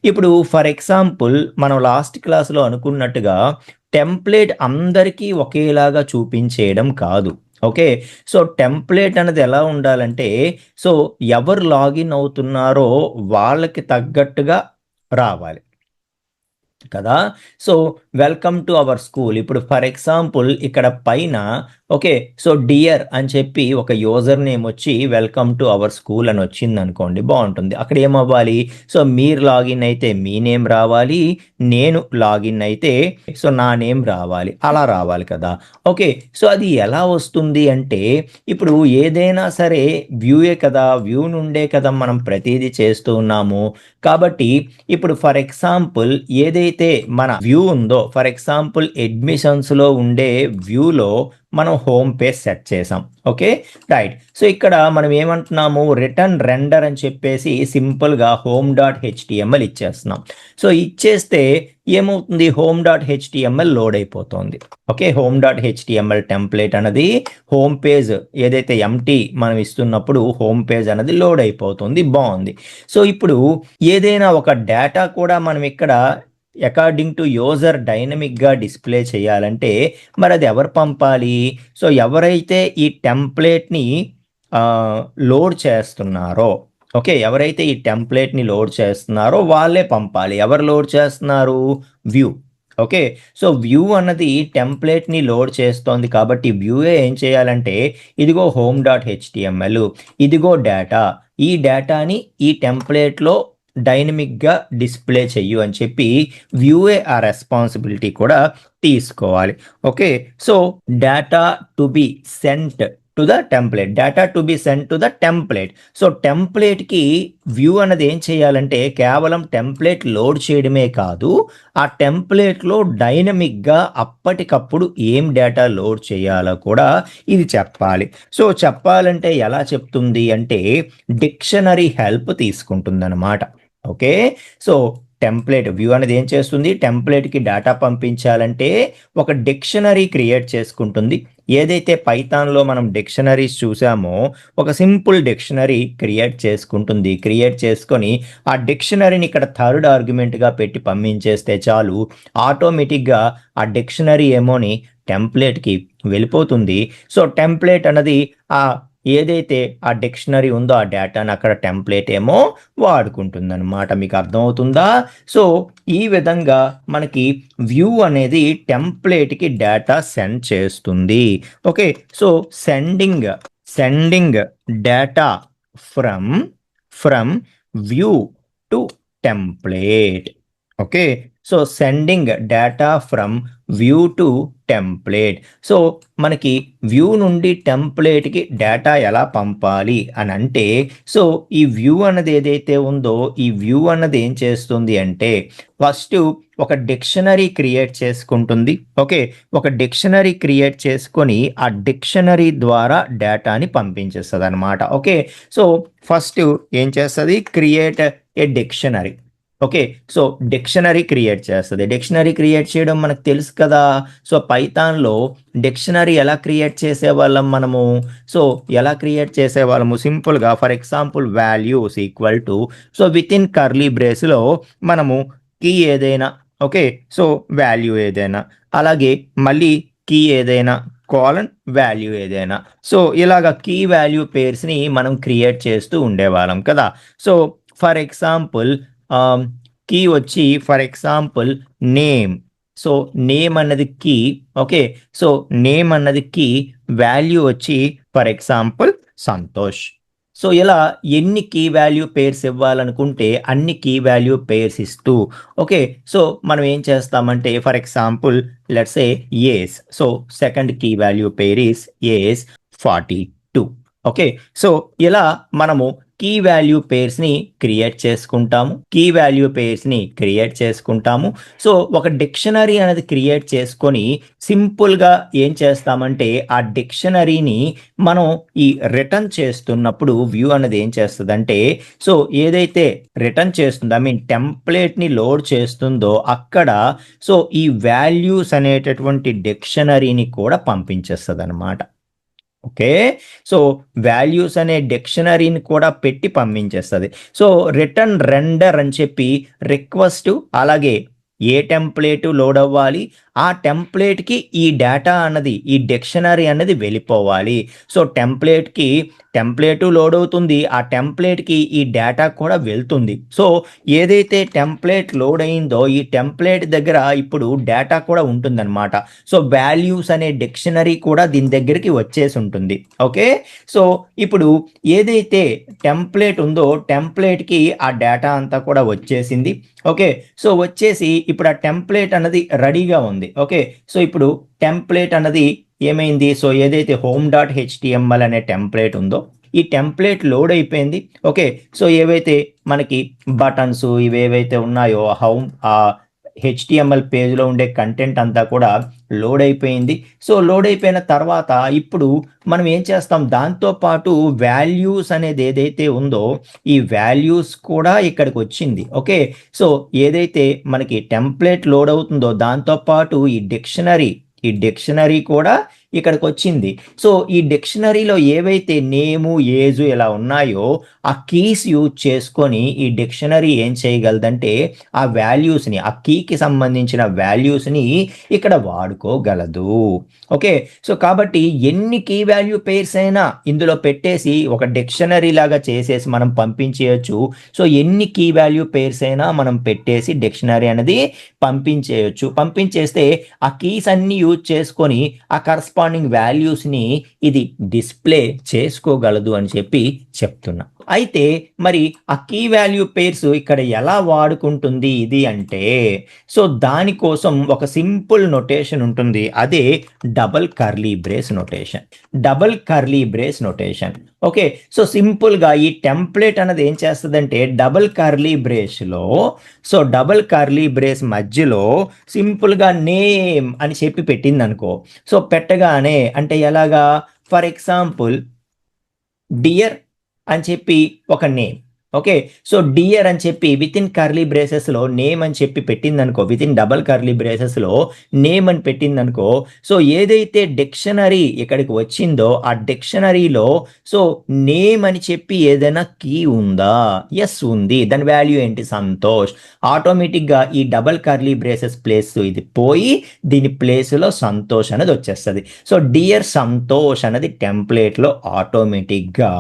ఇప్పుడు for example మనం last క్లాస్‌లో అనుకున్నట్టుగా టెంప్లేట్ అందరికీ ఒకేలాగా చూపించేయడం కాదు. ఓకే. సో, టెంప్లేట్ అనేది ఎలా ఉండాలంటే, సో, ఎవరు లాగిన్ అవుతున్నారో వాళ్ళకి తగ్గట్టుగా రావాలి. కదా! So, welcome to our school. ఇప్పుడు ఫర్ ఎగ్జాంపుల్ ఇక్కడ పైన ఓకే. సో, డియర్ అని చెప్పి ఒక యూజర్ నేమ్ వచ్చి వెల్కమ్ టు అవర్ స్కూల్ అని వచ్చిందనుకోండి బావుంటుంది. అక్కడ ఏమవ్వాలి? సో, మీరు లాగిన్ అయితే మీ నేమ్ రావాలి. నేను లాగిన్ అయితే సో, నా నేమ్ రావాలి. అలా రావాలి కదా! ఓకే. సో, అది ఎలా వస్తుంది అంటే ఇప్పుడు ఏదైనా సరే వ్యూయే కదా! వ్యూ నుండే కదా మనం ప్రతీదీ చేస్తూ ఉన్నాము. కాబట్టి ఇప్పుడు ఫర్ ఎగ్జాంపుల్ ఏదైతే మన వ్యూ ఉందో ఫర్ ఎగ్జాంపుల్ అడ్మిషన్స్‌లో ఉండే వ్యూలో మనం హోమ్ పేజ్ సెట్ చేసాం. ఓకే. రైట్. సో, ఇక్కడ మనం ఏమంటున్నాము రిటర్న్ రెండర్ అని చెప్పేసి సింపుల్‌గా హోమ్ డాట్ హెచ్‌టీఎంఎల్ ఇచ్చేస్తున్నాం. సో, ఇచ్చేస్తే ఏమవుతుంది హోమ్ డాట్ హెచ్‌టీఎంఎల్ లోడ్ అయిపోతుంది. Okay. Home dot HTML template అన్నది హోమ్ పేజ్ ఏదైతే ఎంప్టీ మనం ఇస్తున్నప్పుడు హోమ్ పేజ్ అనేది లోడ్ అయిపోతుంది. బావుంది. సో, ఇప్పుడు ఏదైనా ఒక డేటా కూడా మనం ఇక్కడ అకార్డింగ్ టు యూజర్ డైనమిక్‌గా డిస్‌ప్లే చేయాలంటే మరది ఎవరు పంపాలి? సో, ఎవరైతే ఈ టెంప్లేట్‌ని లోడ్ చేస్తున్నారో ఓకే. ఎవరైతే ఈ టెంప్లేట్‌ని లోడ్ చేస్తున్నారో వాళ్ళే పంపాలి. ఎవరు లోడ్ చేస్తున్నారు? వ్యూ. ఓకే. సో, వ్యూ అన్నది టెంప్లేట్‌ని లోడ్ చేస్తోంది కాబట్టి వ్యూయే ఏం చేయాలంటే ఇదిగో హోమ్ డాట్ హెచ్‌టీఎంఎల్ ఇదిగో డేటా. ఈ డేటాని ఈ టెంప్లేట్‌లో డైనమిక్‌గా డిస్‌ప్లే చెయ్యు అని చెప్పి వ్యూయే ఆ రెస్పాన్సిబిలిటీ కూడా తీసుకోవాలి. Okay. So, data to be sent to the template. Data to be sent to the template. So, టెంప్లేట్‌కి వ్యూ అన్నది ఏం చేయాలంటే కేవలం టెంప్లేట్ లోడ్ చేయడమే కాదు, ఆ టెంప్లేట్‌లో డైనమిక్‌గా అప్పటికప్పుడు ఏం డేటా లోడ్ చేయాలో కూడా ఇది చెప్పాలి. సో, చెప్పాలంటే ఎలా చెప్తుంది అంటే డిక్షనరీ హెల్ప్ తీసుకుంటుందనమాట. ఓకే. సో, టెంప్లేట్ వ్యూ అనేది ఏం చేస్తుంది? టెంప్లేట్‌కి డేటా పంపించాలంటే ఒక డిక్షనరీ క్రియేట్ చేసుకుంటుంది. ఏదైతే పైథాన్‌లో మనం డిక్షనరీస్ చూసామో ఒక సింపుల్ డిక్షనరీ క్రియేట్ చేసుకుంటుంది. క్రియేట్ చేసుకొని ఆ డిక్షనరీని ఇక్కడ థర్డ్ ఆర్గ్యుమెంట్‌గా పెట్టి పంపించేస్తే చాలు ఆటోమేటిక్‌గా ఆ డిక్షనరీ ఏమోని టెంప్లేట్‌కి వెళ్ళిపోతుంది. సో, టెంప్లేట్ అన్నది ఏదైతే ఆ డిక్షనరీ ఉందో ఆ డేటాని అక్కడ టెంప్లేట్ ఏమో వాడుకుంటుందనమాట. మీకు అర్థమవుతుందా? సో, ఈ విధంగా మనకి వ్యూ అనేది టెంప్లేట్‌కి డేటా సెండ్ చేస్తుంది. Okay. So, sending data from view to template. Okay. So, sending data from view to template. So, మనకి వ్యూ నుండి టెంప్లేట్‌కి డేటా ఎలా పంపాలి అనంటే, సో, ఈ వ్యూ అన్నది ఏదైతే ఉందో, ఈ వ్యూ అన్నది ఏం చేస్తుంది అంటే, ఫస్టు ఒక డిక్షనరీ క్రియేట్ చేసుకుంటుంది. ఓకే. ఒక డిక్షనరీ క్రియేట్ చేసుకొని, ఆ డిక్షనరీ ద్వారా డేటాని పంపించేస్తదనమాట. ఓకే. సో, ఫస్టు ఏం చేస్తది? Create a dictionary. Okay. So, dictionary create చేస్తది. డిక్షనరీ క్రియేట్ చేయడం మనకు తెలుసు కదా! సో, పైథాన్‌లో డిక్షనరీ ఎలా క్రియేట్ చేసేవాళ్ళం మనము? సో, ఎలా క్రియేట్ చేసేవాళ్ళము? సింపుల్‌గా for example values equal to so, within curly బ్రేస్‌లో మనము కీ ఏదైనా ఓకే. సో, వాల్యూ ఏదైనా అలాగే మళ్ళీ కీ ఏదైనా కోలన్ వాల్యూ ఏదైనా. సో, ఇలాగ కీ వాల్యూ పెయిర్స్‌ని మనం క్రియేట్ చేస్తూ ఉండేవాళ్ళం కదా! సో, ఫర్ ఎగ్జాంపుల్ కీ వచ్చి for example name. So, name అన్నది కీ. ఓకే. సో, నేమ్ అన్నది కీ. వాల్యూ వచ్చి ఫర్ ఎగ్జాంపుల్ సంతోష్. సో, ఇలా ఎన్ని కీ వాల్యూ పెయిర్స్ ఇవ్వాలనుకుంటే అన్ని కీ వాల్యూ పెయిర్స్ ఇస్తూ ఓకే. సో, మనం ఏం చేస్తామంటే for example let's say yes. So, second key value pair is yes 42. Okay. So, ఇలా మనము కీ వాల్యూ పెయిర్స్‌ని క్రియేట్ చేసుకుంటాము. కీ వాల్యూ పెయిర్స్‌ని క్రియేట్ చేసుకుంటాము. సో, ఒక డిక్షనరీ అనేది క్రియేట్ చేసుకొని సింపుల్‌గా ఏం చేస్తామంటే ఆ డిక్షనరీని మనం ఈ రిటర్న్ చేస్తున్నప్పుడు వ్యూ అనేది ఏం చేస్తదంటే సో, ఏదైతే రిటర్న్ చేస్తుందో ఐ మీన్ టెంప్లేట్‌ని లోడ్ చేస్తుందో అక్కడ సో, ఈ వాల్యూస్ అనేటటువంటి డిక్షనరీని కూడా పంపించేస్తదనమాట. ఓకే. సో వాల్యూస్ అనే డిక్షనరీని కూడా పెట్టి పంపించేస్తుంది. సో రిటర్న్ రెండర్ అని చెప్పి రిక్వెస్ట్, అలాగే ఏ టెంప్లేట్ లోడ్ అవ్వాలి, ఆ టెంప్లేట్కి ఈ డేటా అన్నది, ఈ డిక్షనరీ అన్నది వెళ్ళిపోవాలి. సో టెంప్లేట్ లోడ్ అవుతుంది, ఆ టెంప్లేట్కి ఈ డేటా కూడా వెళ్తుంది. సో ఏదైతే టెంప్లేట్ లోడ్ అయిందో ఈ టెంప్లేట్ దగ్గర ఇప్పుడు డేటా కూడా ఉంటుందన్నమాట. సో వాల్యూస్ అనే డిక్షనరీ కూడా దీని దగ్గరికి వచ్చేసి ఉంటుంది. ఓకే. సో ఇప్పుడు ఏదైతే టెంప్లేట్ ఉందో టెంప్లేట్కి ఆ డేటా అంతా కూడా వచ్చేసింది. ఓకే. సో వచ్చేసి ఇప్పుడు ఆ టెంప్లేట్ అన్నది రెడీగా ఉంది. ఓకే. సో ఇప్పుడు టెంప్లేట్ అన్నది ఏమైంది, సో ఏదైతే home.html అనే టెంప్లేట్ ఉందో ఈ టెంప్లేట్ లోడ్ అయిపోయింది. ఓకే. సో ఏవైతే మనకి బటన్స్ ఇవేవైతే ఉన్నాయో హెచ్టిఎంఎల్ పేజ్లో ఉండే కంటెంట్ అంతా కూడా లోడ్ అయిపోయింది. సో లోడ్ అయిపోయిన తర్వాత ఇప్పుడు మనం ఏం చేస్తాం, దాంతోపాటు వాల్యూస్ అనేది ఏదైతే ఉందో ఈ వాల్యూస్ కూడా ఇక్కడికి వచ్చింది. ఓకే. సో ఏదైతే మనకి టెంప్లేట్ లోడ్ అవుతుందో దాంతోపాటు ఈ డిక్షనరీ కూడా ఇక్కడికి వచ్చింది. సో ఈ డిక్షనరీలో ఏవైతే నేము, ఏజు ఇలా ఉన్నాయో ఆ కీస్ యూజ్ చేసుకొని ఈ డిక్షనరీ ఏం చేయగలదంటే ఆ వాల్యూస్ని, ఆ కీకి సంబంధించిన వాల్యూస్ని ఇక్కడ వాడుకోగలదు. ఓకే. సో కాబట్టి ఎన్ని కీ వాల్యూ పేర్స్ అయినా ఇందులో పెట్టేసి ఒక డిక్షనరీ లాగా చేసేసి మనం పంపించేయచ్చు. సో ఎన్ని కీ వాల్యూ పేర్స్ అయినా మనం పెట్టేసి డిక్షనరీ అనేది పంపించేస్తే ఆ కీస్ అన్ని యూజ్ చేసుకొని ఆ కరస్పాండింగ్ వాల్యూస్ని ఇది డిస్ప్లే చేసుకోగలదు అని చెప్పి చెప్తున్నా. అయితే మరి ఆ కీ వాల్యూ పేర్స్ ఇక్కడ ఎలా వాడుకుంటుంది ఇది అంటే, సో దానికోసం ఒక సింపుల్ నొటేషన్ ఉంటుంది, అదే double curly brace notation. Okay. So సింపుల్గా ఈ టెంప్లెట్ అనేది ఏం చేస్తుందంటే డబల్ కర్లీ బ్రేస్ మధ్యలో సింపుల్గా నేమ్ అని చెప్పి పెట్టింది అనుకో. సో పెట్టగానే అంటే ఎలాగా, ఫర్ ఎగ్జాంపుల్ డియర్ అని చెప్పి ఒక నేమ్. ఓకే. సో డియర్ అని చెప్పి విత్ ఇన్ కర్లీ బ్రేసెస్లో నేమ్ అని చెప్పి పెట్టిందనుకో, విత్ ఇన్ డబల్ కర్లీ బ్రేసెస్లో నేమ్ అని పెట్టిందనుకో. సో ఏదైతే డిక్షనరీ ఇక్కడికి వచ్చిందో ఆ డిక్షనరీలో సో నేమ్ అని చెప్పి ఏదైనా కీ ఉందా, ఎస్ ఉంది, దాని వాల్యూ ఏంటి, సంతోష్. ఆటోమేటిక్గా ఈ డబల్ కర్లీ బ్రేసెస్ ప్లేస్ ఇది పోయి దీని ప్లేస్లో సంతోష్ అనేది వచ్చేస్తుంది. సో డియర్ సంతోష్ అనేది టెంప్లేట్లో ఆటోమేటిక్గా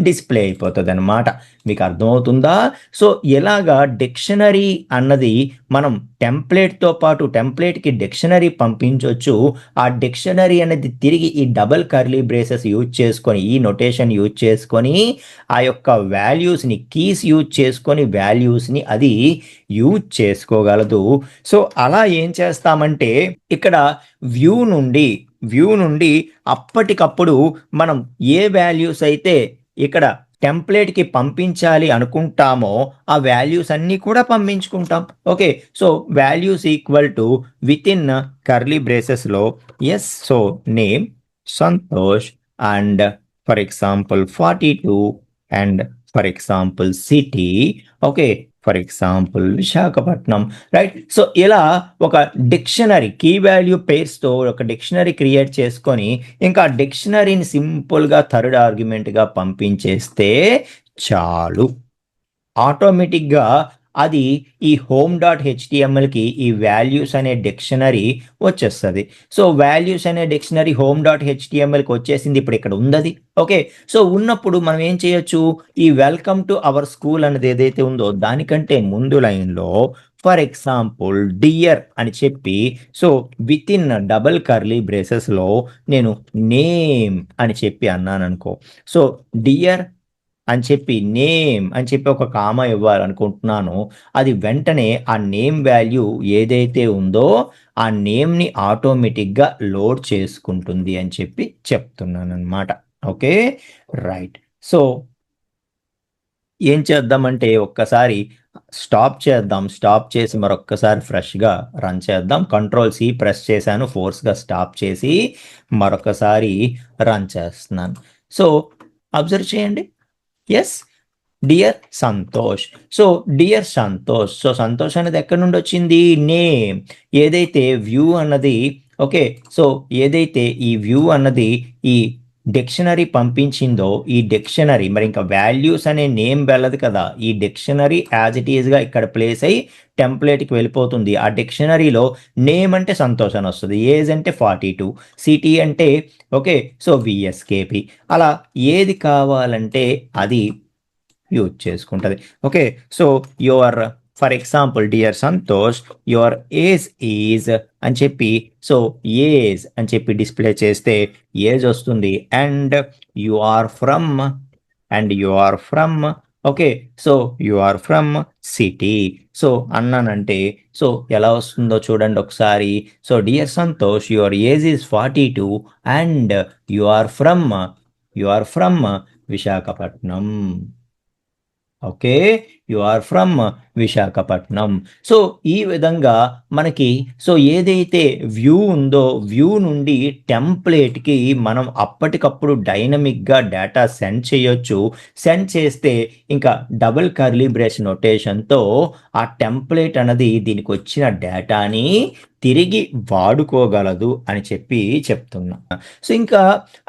డిస్ప్లే అయిపోతుంది అనమాట. మీకు అర్థమవుతుందా? సో ఎలాగా డిక్షనరీ అన్నది మనం టెంప్లేట్తో పాటు టెంప్లేట్కి డిక్షనరీ పంపించవచ్చు. ఆ డిక్షనరీ అనేది తిరిగి ఈ డబల్ కర్లీ బ్రేసెస్ యూజ్ చేసుకొని, ఈ నొటేషన్ యూజ్ చేసుకొని ఆ యొక్క వాల్యూస్ని, కీస్ యూజ్ చేసుకొని వాల్యూస్ని అది యూజ్ చేసుకోగలదు. సో అలా ఏం చేస్తామంటే ఇక్కడ వ్యూ నుండి అప్పటికప్పుడు మనం ఏ వాల్యూస్ అయితే ఇక్కడ టెంప్లేట్కి పంపించాలి అనుకుంటామో ఆ వాల్యూస్ అన్నీ కూడా పంపించుకుంటాం. Okay. So values equal to within curly బ్రేసెస్లో yes, so name Santosh and for example 42 and for example city. Okay. For example Visakhapatnam, right. So ఇలా ఒక డిక్షనరీ కీ వాల్యూ పేర్స్తో ఒక డిక్షనరీ క్రియేట్ చేసుకొని ఇంకా డిక్షనరీని సింపుల్గా థర్డ్ ఆర్గ్యుమెంట్గా పంపించేస్తే చాలు, ఆటోమేటిక్గా అది ఈ home.htmlకి ఈ వాల్యూస్ అనే డిక్షనరీ వచ్చేస్తుంది. సో వాల్యూస్ అనే డిక్షనరీ home.htmlకి వచ్చేసింది, ఇప్పుడు ఇక్కడ ఉంది. ఓకే. సో ఉన్నప్పుడు మనం ఏం చేయొచ్చు, ఈ వెల్కమ్ టు అవర్ స్కూల్ అనేది ఏదైతే ఉందో దానికంటే ముందు లైన్లో ఫర్ ఎగ్జాంపుల్ డియర్ అని చెప్పి so within double curly బ్రేసెస్లో నేను నేమ్ అని చెప్పి అన్నాను అనుకో. సో డియర్ అని చెప్పి నేమ్ అని చెప్పి ఒక కామా ఇవ్వాలనుకుంటున్నాను. అది వెంటనే ఆ నేమ్ వాల్యూ ఏదైతే ఉందో ఆ నేమ్ని ఆటోమేటిక్గా లోడ్ చేసుకుంటుంది అని చెప్పి చెప్తున్నాను అనమాట. Okay, right. సో ఏం చేద్దామంటే ఒక్కసారి స్టాప్ చేసి మరొక్కసారి ఫ్రెష్గా రన్ చేద్దాం. Ctrl+C ప్రెస్ చేశాను, ఫోర్స్గా స్టాప్ చేసి మరొకసారి రన్ చేస్తున్నాను. సో అబ్జర్వ్ చేయండి, yes dear Santosh. So dear Santosh, so Santosh అనేది ఎక్కడి నుండి వచ్చింది, నేమ్. ఏదైతే వ్యూ అన్నది ఓకే, సో ఏదైతే ఈ వ్యూ అన్నది ఈ డిక్షనరీ పంపించిందో ఈ డిక్షనరీ మరి ఇంకా వాల్యూస్ అనే నేమ్ వెళ్ళదు కదా, ఈ డిక్షనరీ యాజ్ ఇట్ ఈస్గా ఇక్కడ ప్లేస్ అయ్యి టెంప్లెట్కి వెళ్ళిపోతుంది. ఆ డిక్షనరీలో నేమ్ అంటే సంతోష్ అని వస్తుంది, ఏజ్ అంటే 42, సిటీ అంటే ఓకే సో విఎస్కేపి, అలా ఏది కావాలంటే అది యూజ్ చేసుకుంటుంది. Okay so your for example dear Santosh your age is అని చెప్పి సో ఏజ్ అని చెప్పి డిస్ప్లే చేస్తే ఏజ్ వస్తుంది. And you are from okay so you are from city so అన్నానంటే సో ఎలా వస్తుందో చూడండి ఒకసారి. So dear Santosh your age is 42 and you are from Visakhapatnam. Okay you are from Visakhapatnam. So ఈ విధంగా మనకి సో ఏదైతే వ్యూ ఉందో వ్యూ నుండి టెంప్లేట్కి మనం అప్పటికప్పుడు డైనమిక్గా డేటా సెండ్ చేయొచ్చు. సెండ్ చేస్తే ఇంకా డబుల్ కర్లీ బ్రేస్ నొటేషన్తో ఆ టెంప్లేట్ అన్నది దీనికి వచ్చిన డేటాని తిరిగి వాడుకోగలదు అని చెప్పి చెప్తున్నా. సో ఇంకా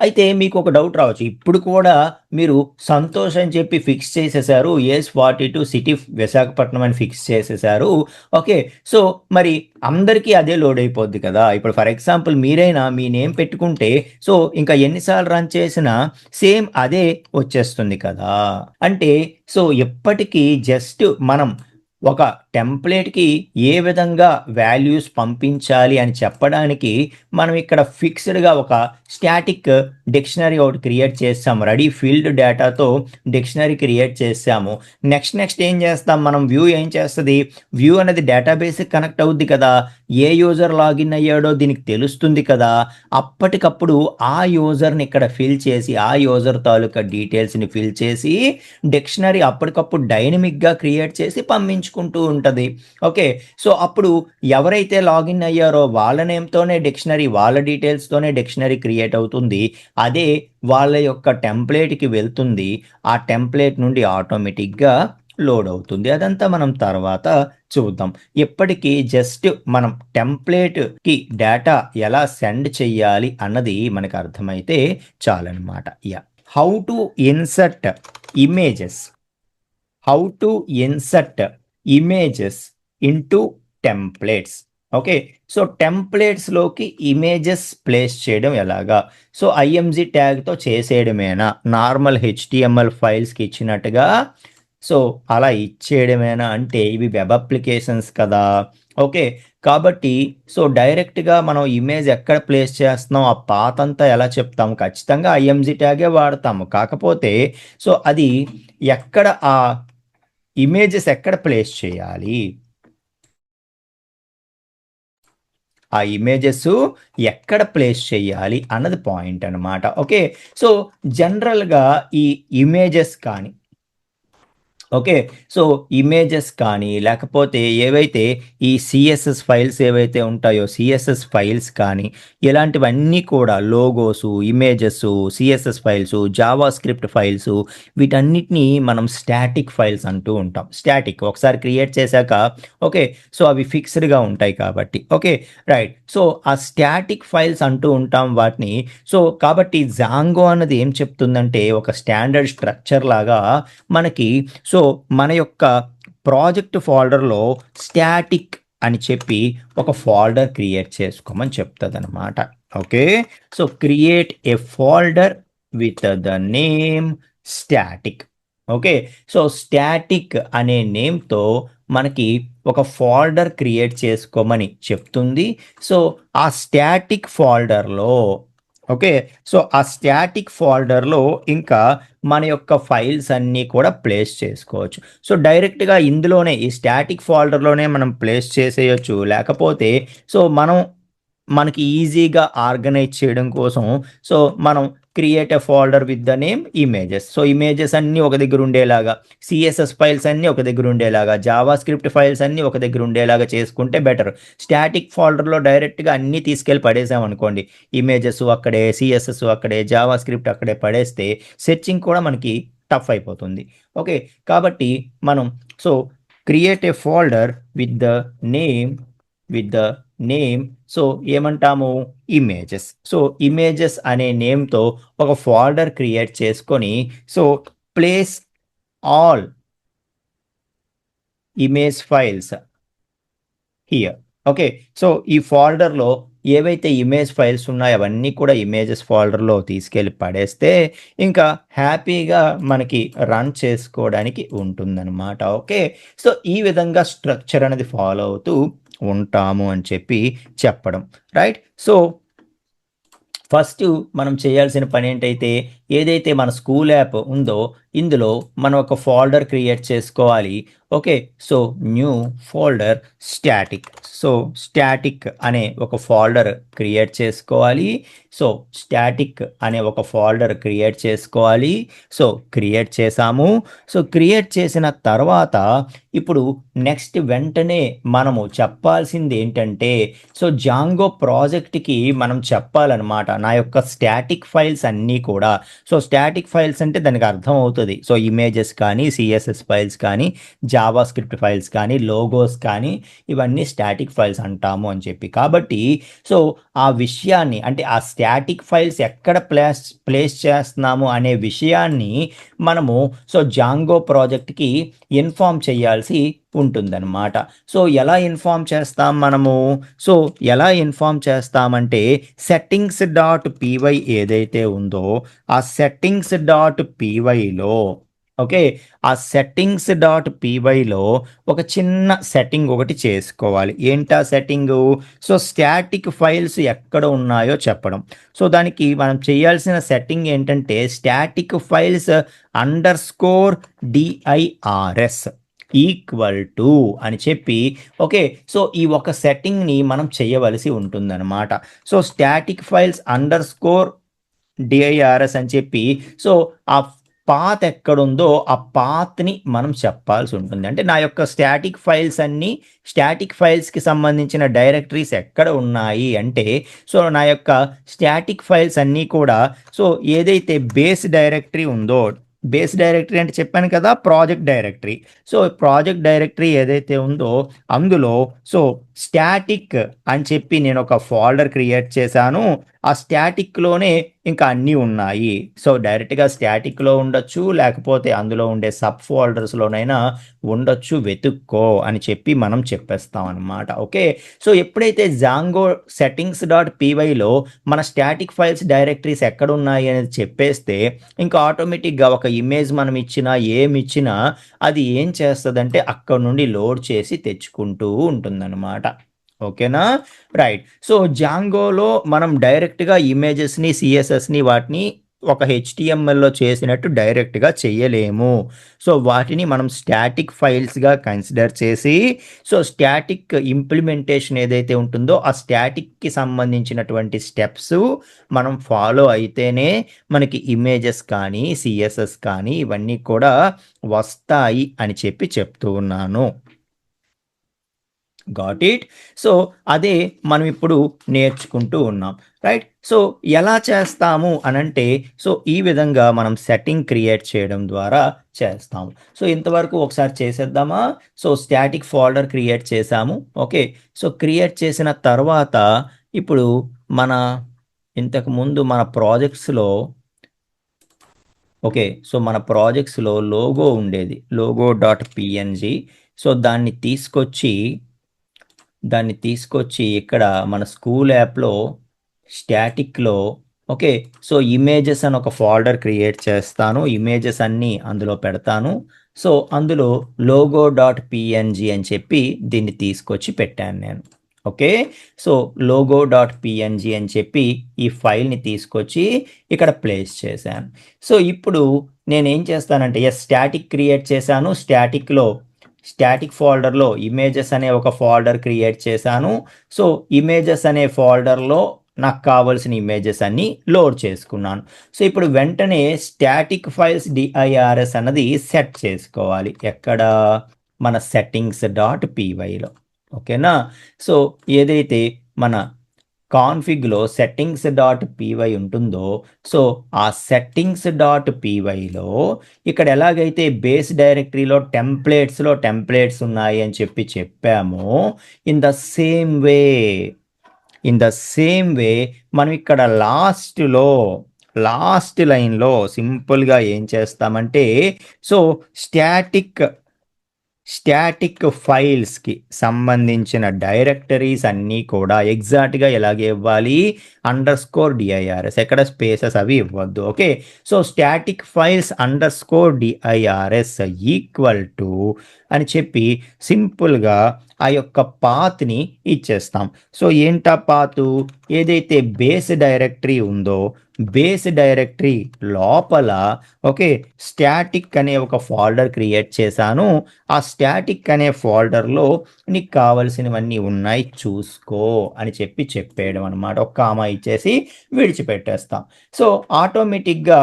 అయితే మీకు ఒక డౌట్ రావచ్చు, ఇప్పుడు కూడా మీరు సంతోష్ అని చెప్పి ఫిక్స్ చేసేసారు, ఏజ్ 42 సిటీ విశాఖపట్నం అని ఫిక్స్ చేసేసారు. ఓకే సో మరి అందరికీ అదే లోడ్ అయిపోద్ది కదా. ఇప్పుడు ఫర్ ఎగ్జాంపుల్ మీరైనా మీ నేమ్ పెట్టుకుంటే సో ఇంకా ఎన్నిసార్లు రన్ చేసినా సేమ్ అదే వచ్చేస్తుంది కదా. అంటే సో ఎప్పటికీ జస్ట్ మనం ఒక టెంప్లెట్కి ఏ విధంగా వాల్యూస్ పంపించాలి అని చెప్పడానికి మనం ఇక్కడ ఫిక్స్డ్గా ఒక స్టాటిక్ డిక్షనరీ ఒకటి క్రియేట్ చేస్తాము, రెడీ ఫీల్డ్ డేటాతో డిక్షనరీ క్రియేట్ చేసాము. నెక్స్ట్ ఏం చేస్తాం మనం, వ్యూ ఏం చేస్తుంది, వ్యూ అనేది డేటాబేస్కి కనెక్ట్ అవుద్ది కదా, ఏ యూజర్ లాగిన్ అయ్యాడో దీనికి తెలుస్తుంది కదా, అప్పటికప్పుడు ఆ యూజర్ని ఇక్కడ ఫిల్ చేసి ఆ యూజర్ తాలూకా డీటెయిల్స్ని ఫిల్ చేసి డిక్షనరీ అప్పటికప్పుడు డైనమిక్గా క్రియేట్ చేసి పంపించుకుంటూ ఉంటుంది. ఓకే సో అప్పుడు ఎవరైతే లాగిన్ అయ్యారో వాళ్ళ నేమ్తోనే డిక్షనరీ, వాళ్ళ డీటెయిల్స్తోనే డిక్షనరీ క్రియేట్ అవుతుంది. అదే వాళ్ళ యొక్క టెంప్లెట్కి వెళ్తుంది, ఆ టెంప్లెట్ నుండి ఆటోమేటిక్గా లోడ్ అవుతుంది. అదంతా మనం తర్వాత చూద్దాం. ఇప్పటికీ జస్ట్ మనం టెంప్లెట్కి డేటా ఎలా సెండ్ చెయ్యాలి అన్నది మనకు అర్థమైతే చాలన్నమాట. Yeah how to insert images into templates. Okay so టెంప్లెట్స్లోకి ఇమేజెస్ ప్లేస్ చేయడం ఎలాగా, సో ఐఎంజీ ట్యాగ్తో చేసేయడమేనా, నార్మల్ హెచ్టిఎంఎల్ ఫైల్స్కి ఇచ్చినట్టుగా సో అలా ఇచ్చేయడమేనా అంటే ఇవి వెబ్ అప్లికేషన్స్ కదా. ఓకే కాబట్టి సో డైరెక్ట్గా మనం ఇమేజ్ ఎక్కడ ప్లేస్ చేస్తున్నాం ఆ పాత్ అంతా ఎలా చెప్తాము, ఖచ్చితంగా ఐఎంజీ ట్యాగే వాడతాము. కాకపోతే సో అది ఎక్కడ ఆ ఇమేజెస్ ఎక్కడ ప్లేస్ చేయాలి, ఆ ఇమేజెస్ ఎక్కడ ప్లేస్ చేయాలి అన్నది పాయింట్ అనమాట. ఓకే సో జనరల్గా ఈ ఇమేజెస్ కానీ ఓకే సో ఇమేజెస్ కానీ లేకపోతే ఏవైతే ఈ సిఎస్ఎస్ ఫైల్స్ ఏవైతే ఉంటాయో సిఎస్ఎస్ ఫైల్స్ కానీ ఇలాంటివన్నీ కూడా logos, images, CSS files, JavaScript files వీటన్నిటిని మనం స్టాటిక్ ఫైల్స్ అంటూ ఉంటాం. స్టాటిక్ ఒకసారి క్రియేట్ చేశాక ఓకే సో అవి ఫిక్స్డ్గా ఉంటాయి కాబట్టి ఓకే రైట్. సో ఆ స్టాటిక్ ఫైల్స్ అంటూ ఉంటాం వాటిని. సో కాబట్టి జాంగో అన్నది ఏం చెప్తుందంటే ఒక స్టాండర్డ్ స్ట్రక్చర్ లాగా మనకి సో మన యొక్క ప్రాజెక్ట్ ఫోల్డర్లో స్టాటిక్ అని చెప్పి ఒక ఫోల్డర్ క్రియేట్ చేసుకోమని చెప్తుంది అనమాట. Okay so create a folder with the name static. Okay so static అనే నేమ్తో మనకి ఒక ఫోల్డర్ క్రియేట్ చేసుకోమని చెప్తుంది. సో ఆ స్టాటిక్ ఫోల్డర్లో ఓకే సో ఆ స్టాటిక్ ఫోల్డర్లో ఇంకా మన యొక్క ఫైల్స్ అన్నీ కూడా ప్లేస్ చేసుకోవచ్చు. సో డైరెక్ట్గా ఇందులోనే ఈ స్టాటిక్ ఫోల్డర్లోనే మనం ప్లేస్ చేసేయచ్చు. లేకపోతే సో మనకి ఈజీగా ఆర్గనైజ్ చేయడం కోసం సో మనం create a folder with the name images. So images అన్నీ ఒక దగ్గర ఉండేలాగా, సిఎస్ఎస్ ఫైల్స్ అన్నీ ఒక దగ్గర ఉండేలాగా, జావా స్క్రిప్ట్ ఫైల్స్ అన్నీ ఒక దగ్గర ఉండేలాగా చేసుకుంటే బెటర్. స్టాటిక్ ఫోల్డర్లో డైరెక్ట్గా అన్నీ తీసుకెళ్ళి పడేసామనుకోండి, ఇమేజెస్ అక్కడే, సిఎస్ఎస్ అక్కడే, జావా స్క్రిప్ట్ అక్కడే పడేస్తే సెర్చింగ్ కూడా మనకి టఫ్ అయిపోతుంది. ఓకే కాబట్టి మనం so create a folder with the name name so ఏమంటాము ఇమేజెస్. సో ఇమేజెస్ అనే నేమ్తో ఒక ఫోల్డర్ క్రియేట్ చేసుకొని so place all image files here. Okay, so ఈ ఫోల్డర్లో ఏవైతే ఇమేజ్ ఫైల్స్ ఉన్నాయో అవన్నీ కూడా ఇమేజెస్ ఫోల్డర్లో తీసుకెళ్ళి పడేస్తే ఇంకా హ్యాపీగా మనకి రన్ చేసుకోవడానికి ఉంటుందన్నమాట. ఓకే, సో ఈ విధంగా స్ట్రక్చర్ అనేది ఫాలో అవుతూ ఉంటాము అని చెప్పి చెప్పడం. రైట్, సో ఫస్ట్ మనం చేయాల్సిన పని ఏంటైతే ఏదైతే మన స్కూల్ యాప్ ఉందో ఇందులో మనం ఒక ఫోల్డర్ క్రియేట్ చేసుకోవాలి. Okay, so new folder static. So static అనే ఒక ఫోల్డర్ క్రియేట్ చేసుకోవాలి. సో స్టాటిక్ అనే ఒక ఫోల్డర్ క్రియేట్ చేసుకోవాలి. సో క్రియేట్ చేసాము. సో క్రియేట్ చేసిన తర్వాత ఇప్పుడు నెక్స్ట్ వెంటనే మనము చెప్పాల్సింది ఏంటంటే సో జాంగో ప్రాజెక్ట్కి మనం చెప్పాలన్నమాట నా యొక్క స్టాటిక్ ఫైల్స్ అన్నీ కూడా. సో స్టాటిక్ ఫైల్స్ అంటే దానికి అర్థం అవుతుంది. సో ఇమేజెస్ కానీ సిఎస్ఎస్ ఫైల్స్ కానీ జావా స్క్రిప్ట్ ఫైల్స్ కానీ లోగోస్ కానీ ఇవన్నీ స్టాటిక్ ఫైల్స్ అంటాము అని చెప్పి. కాబట్టి సో ఆ విషయాన్ని అంటే ఆ స్టాటిక్ ఫైల్స్ ఎక్కడ ప్లేస్ చేస్తున్నాము అనే విషయాన్ని మనము సో జాంగో ప్రాజెక్ట్కి ఇన్ఫార్మ్ చేయాల్సి ఉంటుందన్నమాట. సో ఎలా ఇన్ఫార్మ్ చేస్తాం మనము? సో ఎలా ఇన్ఫార్మ్ చేస్తామంటే సెట్టింగ్స్ డాట్ పీవై ఏదైతే ఉందో ఆ సెట్టింగ్స్ డాట్ పీవైలో ఓకే ఆ సెట్టింగ్స్ డాట్ పీవైలో ఒక చిన్న సెట్టింగ్ ఒకటి చేసుకోవాలి. ఏంటా సెట్టింగు? సో స్టాటిక్ ఫైల్స్ ఎక్కడ ఉన్నాయో చెప్పడం. సో దానికి మనం చేయాల్సిన సెట్టింగ్ ఏంటంటే static files underscore DIRS equal to అని చెప్పి ఓకే సో ఈ ఒక సెట్టింగ్ని మనం చేయవలసి ఉంటుందన్నమాట. సో స్టాటిక్ ఫైల్స్ అండర్స్కోర్ డిఐఆర్ఎస్ అని చెప్పి సో ఆ పాత్ ఎక్కడుందో ఆ పాత్ని మనం చెప్పాల్సి ఉంటుంది. అంటే నా యొక్క స్టాటిక్ ఫైల్స్ అన్నీ స్టాటిక్ ఫైల్స్కి సంబంధించిన డైరెక్టరీస్ ఎక్కడ ఉన్నాయి అంటే సో నా యొక్క స్టాటిక్ ఫైల్స్ అన్నీ కూడా సో ఏదైతే బేస్ డైరెక్టరీ ఉందో బేస్ డైరెక్టరీ అంటే చెప్పాను కదా project directory. So project directory ఏదైతే ఉందో అందులో సో స్టాటిక్ అని చెప్పి నేను ఒక ఫోల్డర్ క్రియేట్ చేశాను. ఆ స్టాటిక్లోనే ఇంకా అన్నీ ఉన్నాయి. సో డైరెక్ట్గా స్టాటిక్లో ఉండొచ్చు లేకపోతే అందులో ఉండే సబ్ ఫోల్డర్స్లోనైనా ఉండొచ్చు, వెతుక్కో అని చెప్పి మనం చెప్పేస్తాం అనమాట. ఓకే, సో ఎప్పుడైతే జాంగో సెట్టింగ్స్ డాట్ పీవైలో మన స్టాటిక్ ఫైల్స్ డైరెక్టరీస్ ఎక్కడ ఉన్నాయి అనేది చెప్పేస్తే ఇంకా ఆటోమేటిక్గా ఒక ఇమేజ్ మనం ఇచ్చినా ఏమి ఇచ్చినా అది ఏం చేస్తుందంటే అక్కడ నుండి లోడ్ చేసి తెచ్చుకుంటూ ఉంటుందన్నమాట. ఓకేనా? రైట్, సో జాంగోలో మనం డైరెక్ట్గా ఇమేజెస్ని సిఎస్ఎస్ని వాటిని ఒక హెచ్టిఎంఎల్లో చేసినట్టు డైరెక్ట్గా చేయలేము. సో వాటిని మనం స్టాటిక్ ఫైల్స్గా కన్సిడర్ చేసి సో స్టాటిక్ ఇంప్లిమెంటేషన్ ఏదైతే ఉంటుందో ఆ స్టాటిక్కి సంబంధించినటువంటి స్టెప్స్ మనం ఫాలో అయితేనే మనకి ఇమేజెస్ కానీ సిఎస్ఎస్ కానీ ఇవన్నీ కూడా వస్తాయి అని చెప్పి చెప్తూ ఉన్నాను. Got it. సో అదే మనం ఇప్పుడు నేర్చుకుంటూ ఉన్నాం. రైట్, సో ఎలా చేస్తాము అనంటే సో ఈ విధంగా మనం సెట్టింగ్ క్రియేట్ చేయడం ద్వారా చేస్తాము. సో ఇంతవరకు ఒకసారి చేసేద్దామా? సో స్టాటిక్ ఫోల్డర్ క్రియేట్ చేసాము. ఓకే, సో క్రియేట్ చేసిన తర్వాత ఇప్పుడు మన ఇంతకుముందు మన ప్రాజెక్ట్స్లో ఓకే సో మన ప్రాజెక్ట్స్లో లోగో ఉండేది, లోగో డాట్ పిఎన్జి. సో దాన్ని తీసుకొచ్చి ఇక్కడ మన స్కూల్ యాప్లో స్టాటిక్లో ఓకే సో ఇమేజెస్ అని ఒక ఫోల్డర్ క్రియేట్ చేస్తాను. ఇమేజెస్ అన్నీ అందులో పెడతాను. సో అందులో లోగో డాట్ పిఎన్జి అని చెప్పి దీన్ని తీసుకొచ్చి పెట్టాను నేను. Okay, so logo dot PNG అని చెప్పి ఈ ఫైల్ని తీసుకొచ్చి ఇక్కడ ప్లేస్ చేశాను. సో ఇప్పుడు నేనేం చేస్తానంటే స్టాటిక్ క్రియేట్ చేశాను. స్టాటిక్ ఫోల్డర్లో ఇమేజెస్ అనే ఒక ఫోల్డర్ క్రియేట్ చేశాను. సో ఇమేజెస్ అనే ఫోల్డర్లో నాకు కావాల్సిన ఇమేజెస్ అన్నీ లోడ్ చేసుకున్నాను. సో ఇప్పుడు వెంటనే స్టాటిక్ ఫైల్స్ డిఐఆర్ఎస్ అన్నది సెట్ చేసుకోవాలి. ఎక్కడ? మన సెట్టింగ్స్ డాట్ పీవైలో. ఓకేనా? సో ఏదైతే మన కాన్ఫిగ్లో సెట్టింగ్స్ డాట్ పీవై ఉంటుందో సో ఆ సెట్టింగ్స్ డాట్ పీవైలో ఇక్కడ ఎలాగైతే బేస్ డైరెక్టరీలో టెంప్లెట్స్ ఉన్నాయి అని చెప్పామో in the same way in the same way మనం ఇక్కడ లాస్ట్ లైన్లో సింపుల్గా ఏం చేస్తామంటే సో స్టాటిక్ ఫైల్స్కి సంబంధించిన డైరెక్టరీస్ అన్నీ కూడా ఎగ్జాక్ట్గా ఎలాగే ఇవ్వాలి _dirs ఎక్కడ స్పేసెస్ అవి ఇవ్వద్దు okay so static files _dirs equal to అని చెప్పి సింపుల్గా ఆ యొక్క పాత్ని ఇచ్చేస్తాం సో ఏంటా పాత్ ఏదైతే బేస్ డైరెక్టరీ ఉందో బేస్ డైరెక్టరీ లోపల ఓకే స్టాటిక్ అనే ఒక ఫోల్డర్ క్రియేట్ చేశాను ఆ స్టాటిక్ అనే ఫోల్డర్లో నీకు కావలసినవన్నీ ఉన్నాయి చూసుకో అని చెప్పేయడం అనమాట ఒక కామా ఇచ్చేసి విడిచిపెట్టేస్తాం సో ఆటోమేటిక్గా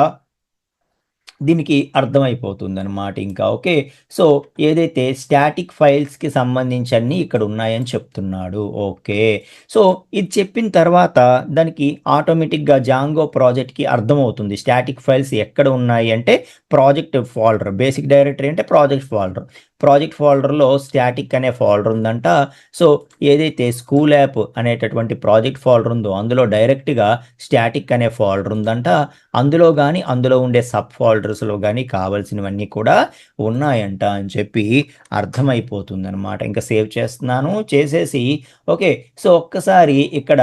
దీనికి అర్థమైపోతుంది అనమాట ఇంకా ఓకే సో ఏదైతే స్టాటిక్ ఫైల్స్కి సంబంధించి అన్నీ ఇక్కడ ఉన్నాయని చెప్తున్నాడు ఓకే సో ఇది చెప్పిన తర్వాత దానికి ఆటోమేటిక్గా జాంగో ప్రాజెక్ట్కి అర్థమవుతుంది స్టాటిక్ ఫైల్స్ ఎక్కడ ఉన్నాయి అంటే ప్రాజెక్ట్ ఫోల్డర్ బేసిక్ డైరెక్టరీ అంటే ప్రాజెక్ట్ ఫోల్డర్లో స్టాటిక్ అనే ఫోల్డర్ ఉందంట సో ఏదైతే స్కూల్ యాప్ అనేటటువంటి ప్రాజెక్ట్ ఫోల్డర్ ఉందో అందులో డైరెక్ట్గా స్టాటిక్ అనే ఫోల్డర్ ఉందంట అందులో ఉండే సబ్ ఫోల్డర్స్లో కానీ కావాల్సినవన్నీ కూడా ఉన్నాయంట అని చెప్పి అర్థమైపోతుంది అనమాట ఇంకా సేవ్ చేస్తున్నాను చేసేసి ఓకే సో ఒక్కసారి ఇక్కడ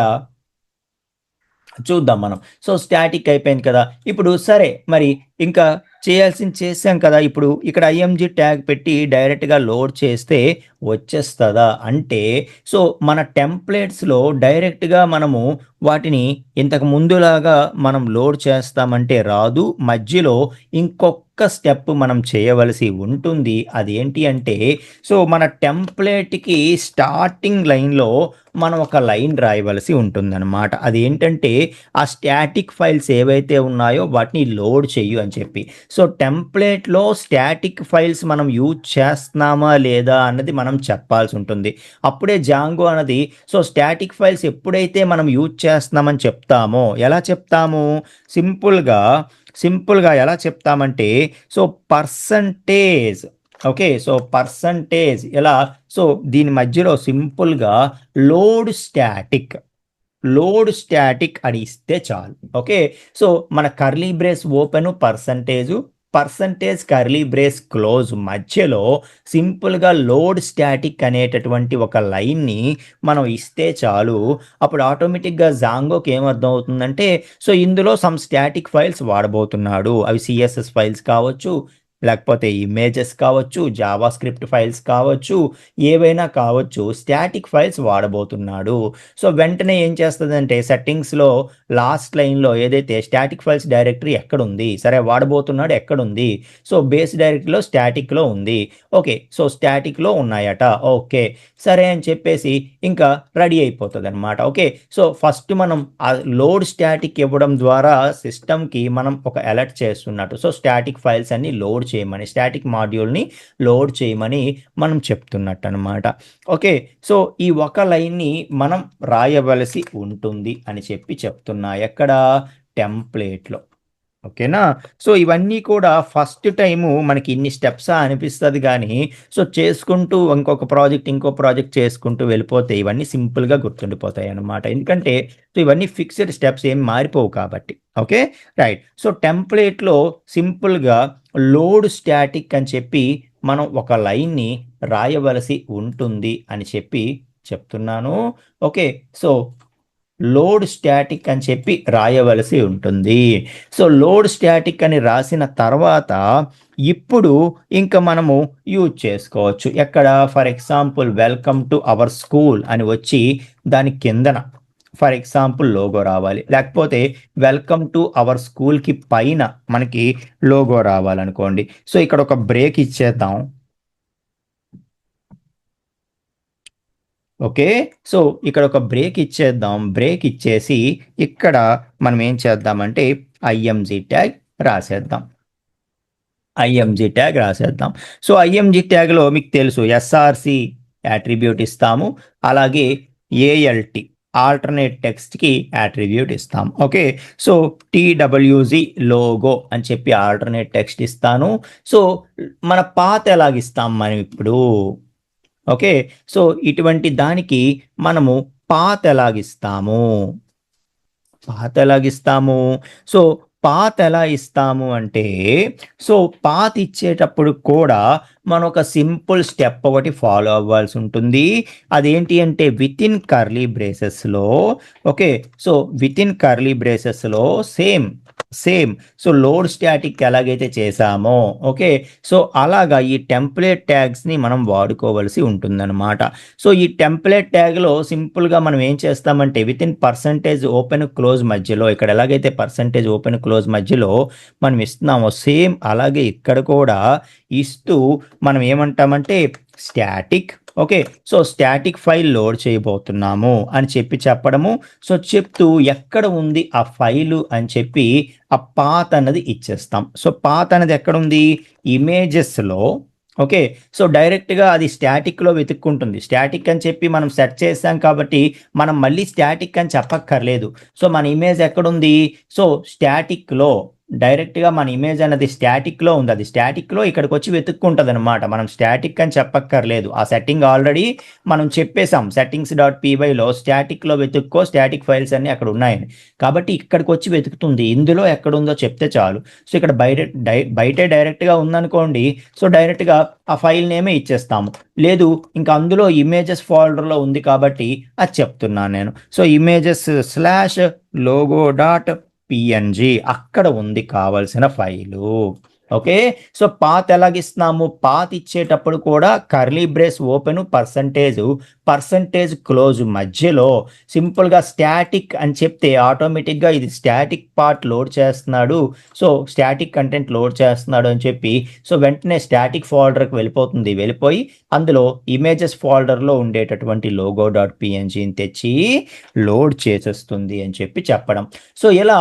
చూద్దాం మనం సో స్టాటిక్ అయిపోయింది కదా ఇప్పుడు సరే మరి ఇంకా చేసాం కదా ఇప్పుడు ఇక్కడ ఐఎంజీ ట్యాగ్ పెట్టి డైరెక్ట్గా లోడ్ చేస్తే వచ్చేస్తుందా అంటే సో మన టెంప్లెట్స్లో డైరెక్ట్గా మనము వాటిని ఇంతకు ముందులాగా మనం లోడ్ చేస్తామంటే రాదు మధ్యలో ఇంకొక స్టెప్ మనం చేయవలసి ఉంటుంది అదేంటి అంటే సో మన టెంప్లెట్కి స్టార్టింగ్ లైన్లో మనం ఒక లైన్ రాయవలసి ఉంటుందన్నమాట అదేంటంటే ఆ స్టాటిక్ ఫైల్స్ ఏవైతే ఉన్నాయో వాటిని లోడ్ చెయ్యు అని చెప్పి సో టెంప్లెట్లో స్టాటిక్ ఫైల్స్ మనం యూజ్ చేస్తున్నామా లేదా అన్నది మనం చెప్పాల్సి ఉంటుంది అప్పుడే జాంగో అన్నది సో స్టాటిక్ ఫైల్స్ ఎప్పుడైతే మనం యూజ్ చేస్తున్నామని చెప్తామో ఎలా చెప్తాము సింపుల్గా ఎలా చెప్తామంటే so percentage okay so percentage ఎలా సో దీని మధ్యలో సింపుల్గా లోడ్ స్టాటిక్ అని ఇస్తే చాలు ఓకే సో మన curly brace open percentage curly brace close మధ్యలో సింపుల్గా లోడ్ స్టాటిక్ అనేటటువంటి ఒక లైన్ని మనం ఇస్తే చాలు అప్పుడు ఆటోమేటిక్గా జాంగోకి ఏమర్థం అవుతుందంటే సో ఇందులో సమ్ స్టాటిక్ ఫైల్స్ వాడబోతున్నాడు అవి సిఎస్ఎస్ ఫైల్స్ కావచ్చు లేకపోతే ఇమేజెస్ కావచ్చు జావా స్క్రిప్ట్ ఫైల్స్ కావచ్చు ఏవైనా కావచ్చు స్టాటిక్ ఫైల్స్ వాడబోతున్నాడు సో వెంటనే ఏం చేస్తుందంటే సెట్టింగ్స్లో లాస్ట్ లైన్లో ఏదైతే స్టాటిక్ ఫైల్స్ డైరెక్టరీ ఎక్కడుంది సరే వాడబోతున్నాడు ఎక్కడుంది సో బేస్ డైరెక్టరీలో స్టాటిక్లో ఉంది ఓకే సో స్టాటిక్లో ఉన్నాయట ఓకే సరే అని చెప్పేసి ఇంకా రెడీ అయిపోతుంది అనమాట ఓకే సో ఫస్ట్ మనం ఆ లోడ్ స్టాటిక్ ఇవ్వడం ద్వారా సిస్టమ్కి మనం ఒక అలర్ట్ చేస్తున్నట్టు సో స్టాటిక్ ఫైల్స్ అన్ని లోడ్ చేయమని స్టాటిక్ మాడ్యూల్ని లోడ్ చేయమని మనం చెప్తున్నట్టు అనమాట ఓకే సో ఈ ఒక లైన్ని మనం రాయవలసి ఉంటుంది అని చెప్తున్నా ఎక్కడ టెంప్లేట్లో ఓకేనా సో ఇవన్నీ కూడా ఫస్ట్ టైము మనకి ఇన్ని స్టెప్సా అనిపిస్తుంది కానీ సో చేసుకుంటూ ఇంకో ప్రాజెక్ట్ చేసుకుంటూ వెళ్ళిపోతే ఇవన్నీ సింపుల్గా గుర్తుండిపోతాయి అన్నమాట ఎందుకంటే సో ఇవన్నీ ఫిక్స్డ్ స్టెప్స్ ఏం మారిపోవు కాబట్టి ఓకే రైట్ సో టెంప్లేట్లో సింపుల్గా లోడ్ స్టాటిక్ అని చెప్పి మనం ఒక లైన్ని రాయవలసి ఉంటుంది అని చెప్తున్నాను ఓకే సో లోడ్ స్టాటిక్ అని చెప్పి రాయవలసి ఉంటుంది సో లోడ్ స్టాటిక్ అని రాసిన తర్వాత ఇప్పుడు ఇంకా మనము యూజ్ చేసుకోవచ్చు ఎక్కడ for example welcome to our school అని వచ్చి దాని కిందన ఫర్ ఎగ్జాంపుల్ లోగో రావాలి లేకపోతే వెల్కమ్ టు అవర్ స్కూల్కి పైన మనకి లోగో రావాలనుకోండి సో ఇక్కడ ఒక బ్రేక్ ఇచ్చేద్దాం ఓకే సో ఇక్కడ ఒక బ్రేక్ ఇచ్చేసి ఇక్కడ మనం ఏం చేద్దామంటే ఐఎంజీ ట్యాగ్ రాసేద్దాం సో ఐఎంజీ ట్యాగ్లో మీకు తెలుసు ఎస్ఆర్సి యాట్రిబ్యూట్ ఇస్తాము అలాగే ఏఎల్టి ఆల్టర్నేట్ టెక్స్ట్కి అట్రిబ్యూట్ ఇస్తాం. ఓకే, సో టీడబ్ల్యూజి లోగో అని చెప్పి ఆల్టర్నేట్ టెక్స్ట్ ఇస్తాను. సో మన పాత్ ఎలాగిస్తాం మనం ఇప్పుడు? ఓకే, సో ఇటువంటి దానికి మనము పాత్ ఎలాగిస్తాము? సో పాత్ ఎలా ఇస్తాము అంటే, సో పాత్ ఇచ్చేటప్పుడు కూడా మనం ఒక సింపుల్ స్టెప్ ఒకటి ఫాలో అవ్వాల్సి ఉంటుంది. అదేంటి అంటే విత్ ఇన్ కర్లీ బ్రేసెస్లో, okay, so within curly బ్రేసెస్లో same same so load static ఎలాగైతే చేసామో, ఓకే, సో అలాగా ఈ టెంప్లెట్ ట్యాగ్స్ని మనం వాడుకోవలసి ఉంటుందన్నమాట. సో ఈ టెంప్లెట్ ట్యాగ్లో సింపుల్గా మనం ఏం చేస్తామంటే with in percentage open close మధ్యలో, ఇక్కడ ఎలాగైతే పర్సంటేజ్ ఓపెన్ క్లోజ్ మధ్యలో మనం ఇస్తున్నామో సేమ్ అలాగే ఇక్కడ కూడా ఇస్తూ మనం ఏమంటామంటే static, okay, so static file load చేయబోతున్నాము అని చెప్పి చెప్పడము. సో చెప్తూ ఎక్కడ ఉంది ఆ ఫైలు అని చెప్పి ఆ పాత్ అన్నది ఇచ్చేస్తాం. సో పాత్ అనేది ఎక్కడ ఉంది? ఇమేజెస్లో. ఓకే, సో డైరెక్ట్గా అది స్టాటిక్లో వెతుక్కుంటుంది. స్టాటిక్ అని చెప్పి మనం సెర్చ్ చేస్తాం కాబట్టి మనం మళ్ళీ స్టాటిక్ అని చెప్పక్కర్లేదు. సో మన ఇమేజ్ ఎక్కడుంది? సో స్టాటిక్లో డైరెక్ట్గా మన ఇమేజ్ అనేది స్టాటిక్లో ఉంది. అది స్టాటిక్లో ఇక్కడికి వచ్చి వెతుక్కుంటుంది అనమాట. మనం స్టాటిక్ అని చెప్పక్కర్లేదు. ఆ సెట్టింగ్ ఆల్రెడీ మనం చెప్పేసాం. settings.pyలో స్టాటిక్లో వెతుక్కో, స్టాటిక్ ఫైల్స్ అన్నీ అక్కడ ఉన్నాయని. కాబట్టి ఇక్కడికి వచ్చి వెతుకుతుంది. ఇందులో ఎక్కడుందో చెప్తే చాలు. సో ఇక్కడ బయటే డైరెక్ట్గా ఉందనుకోండి, సో డైరెక్ట్గా ఆ ఫైల్ నేమే ఇచ్చేస్తాము. లేదు ఇంకా అందులో ఇమేజెస్ ఫోల్డర్లో ఉంది కాబట్టి అది చెప్తున్నాను నేను. So images slash logo dot PNG అక్కడ ఉంది కావలసిన ఫైలు. ఓకే, సో పాత్ ఎలాగిస్తున్నాము? పాత్ ఇచ్చేటప్పుడు కూడా curly brace open percentage close మధ్యలో సింపుల్గా స్టాటిక్ అని చెప్తే ఆటోమేటిక్గా ఇది స్టాటిక్ పార్ట్ లోడ్ చేస్తున్నాడు, సో స్టాటిక్ కంటెంట్ లోడ్ చేస్తున్నాడు అని చెప్పి సో వెంటనే స్టాటిక్ ఫోల్డర్కి వెళ్ళిపోయి అందులో ఇమేజెస్ ఫోల్డర్లో ఉండేటటువంటి లోగో డాట్ పిఎన్జిని తెచ్చి లోడ్ చేసేస్తుంది అని చెప్పి చెప్పడం. సో ఇలా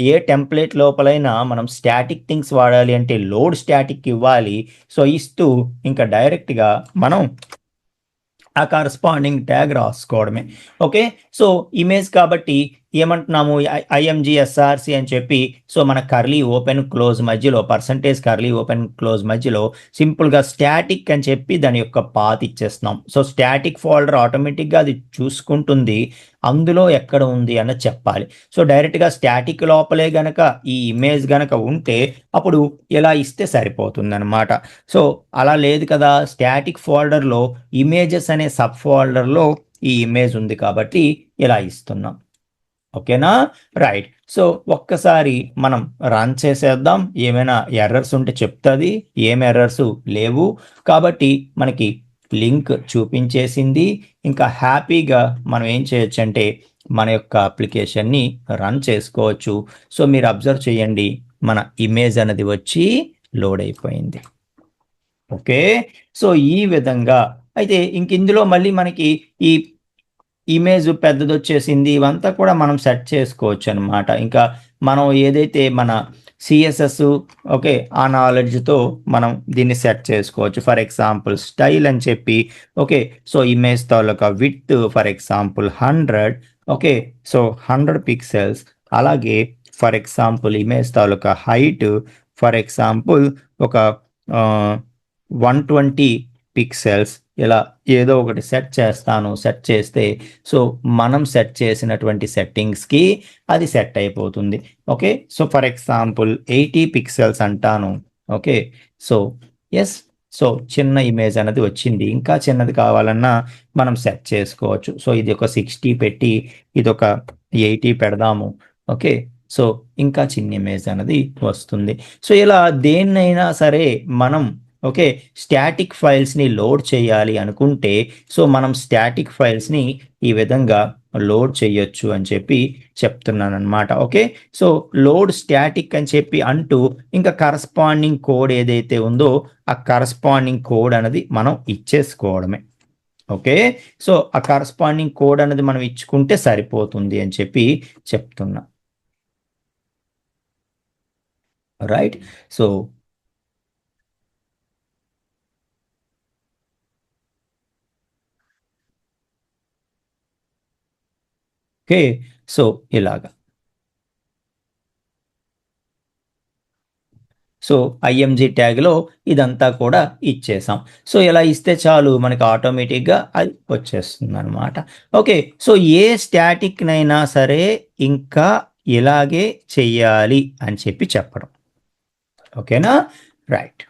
ఏ టెంప్లెట్ లోపలైనా మనం స్టాటిక్ థింగ్స్ వాడాలి అంటే లోడ్ స్టాటిక్ ఇవ్వాలి. సో ఇస్తూ ఇంకా డైరెక్ట్గా మనం ఆ కరస్పాండింగ్ ట్యాగ్ రాసుకోవడమే. ఓకే, సో ఇమేజ్ కాబట్టి ఏమంటున్నాము? ఐఎంజిఎస్ఆర్సి అని చెప్పి సో మన కర్లీ ఓపెన్ క్లోజ్ మధ్యలో పర్సంటేజ్ కర్లీ ఓపెన్ క్లోజ్ మధ్యలో సింపుల్గా స్టాటిక్ అని చెప్పి దాని యొక్క పాత్ ఇచ్చేస్తున్నాం. సో స్టాటిక్ ఫోల్డర్ ఆటోమేటిక్గా అది చూసుకుంటుంది అందులో ఎక్కడ ఉంది అన్నది చెప్పాలి. సో డైరెక్ట్గా స్టాటిక్ లోపలే గనక ఈ ఇమేజ్ గనక ఉంటే అప్పుడు ఇలా ఇస్తే సరిపోతుంది అనమాట. సో అలా లేదు కదా, స్టాటిక్ ఫోల్డర్లో ఇమేజెస్ అనే సబ్ ఫోల్డర్లో ఈ ఇమేజ్ ఉంది కాబట్టి ఇలా ఇస్తున్నాం. ఓకేనా? రైట్. సో ఒక్కసారి మనం రన్ చేసేద్దాం. ఏమైనా ఎర్రర్స్ ఉంటే చెప్తుంది. ఏం ఎర్రర్స్ లేవు కాబట్టి మనకి లింక్ చూపించేసింది. ఇంకా హ్యాపీగా మనం ఏం చేయొచ్చు అంటే మన యొక్క అప్లికేషన్ని రన్ చేసుకోవచ్చు. సో మీరు అబ్జర్వ్ చేయండి, మన ఇమేజ్ అనేది వచ్చి లోడ్ అయిపోయింది. ఓకే, సో ఈ విధంగా అయితే ఇంక ఇందులో మళ్ళీ మనకి ఈ ఇమేజ్ పెద్దది వచ్చేసింది, ఇవంతా కూడా మనం సెట్ చేసుకోవచ్చు అనమాట. ఇంకా మనం ఏదైతే మన సిఎస్ఎస్, ఓకే, ఆ నాలెడ్జ్తో మనం దీన్ని సెట్ చేసుకోవచ్చు. ఫర్ ఎగ్జాంపుల్ స్టైల్ అని చెప్పి, ఓకే, సో ఇమేజ్ తాలూకా width for example 100, okay, so 100 pixels. అలాగే ఫర్ ఎగ్జాంపుల్ ఇమేజ్ తాలూకా హైట్ ఫర్ ఎగ్జాంపుల్ ఒక 120 పిక్సెల్స్. ఇలా ఏదో ఒకటి సెట్ చేస్తాను. సెట్ చేస్తే సో మనం సెట్ చేసినటువంటి సెట్టింగ్స్కి అది సెట్ అయిపోతుంది. Okay, so for example 80 pixels అంటాను. ఓకే, సో ఎస్, సో చిన్న ఇమేజ్ అనేది వచ్చింది. ఇంకా చిన్నది కావాలన్నా మనం సెట్ చేసుకోవచ్చు. సో ఇది ఒక 60 పెట్టి ఇది ఒక 80 పెడదాము. ఓకే, సో ఇంకా చిన్న ఇమేజ్ అనేది వస్తుంది. సో ఇలా దేన్నైనా సరే మనం, ఓకే, స్టాటిక్ ఫైల్స్ని లోడ్ చేయాలి అనుకుంటే సో మనం స్టాటిక్ ఫైల్స్ని ఈ విధంగా లోడ్ చేయొచ్చు అని చెప్పి చెప్తున్నాను అనమాట. ఓకే, సో లోడ్ స్టాటిక్ అని చెప్పి అంటూ ఇంకా కరస్పాండింగ్ కోడ్ ఏదైతే ఉందో ఆ కరస్పాండింగ్ కోడ్ అనేది మనం ఇచ్చేసుకోవడమే. ఓకే, సో ఆ కరస్పాండింగ్ కోడ్ అనేది మనం ఇచ్చుకుంటే సరిపోతుంది అని చెప్పి చెప్తున్నా. రైట్. So okay. సో ఇలాగా. సో ఐఎంజీ ట్యాగ్లో ఇదంతా కూడా ఇచ్చేసాం. సో ఇలా ఇస్తే చాలు మనకి ఆటోమేటిక్గా అది వచ్చేస్తుంది అనమాట. ఓకే. సో ఏ స్టాటిక్నైనా సరే ఇంకా ఇలాగే చెయ్యాలి అని చెప్పి చెప్పడం. ఓకేనా? రైట్.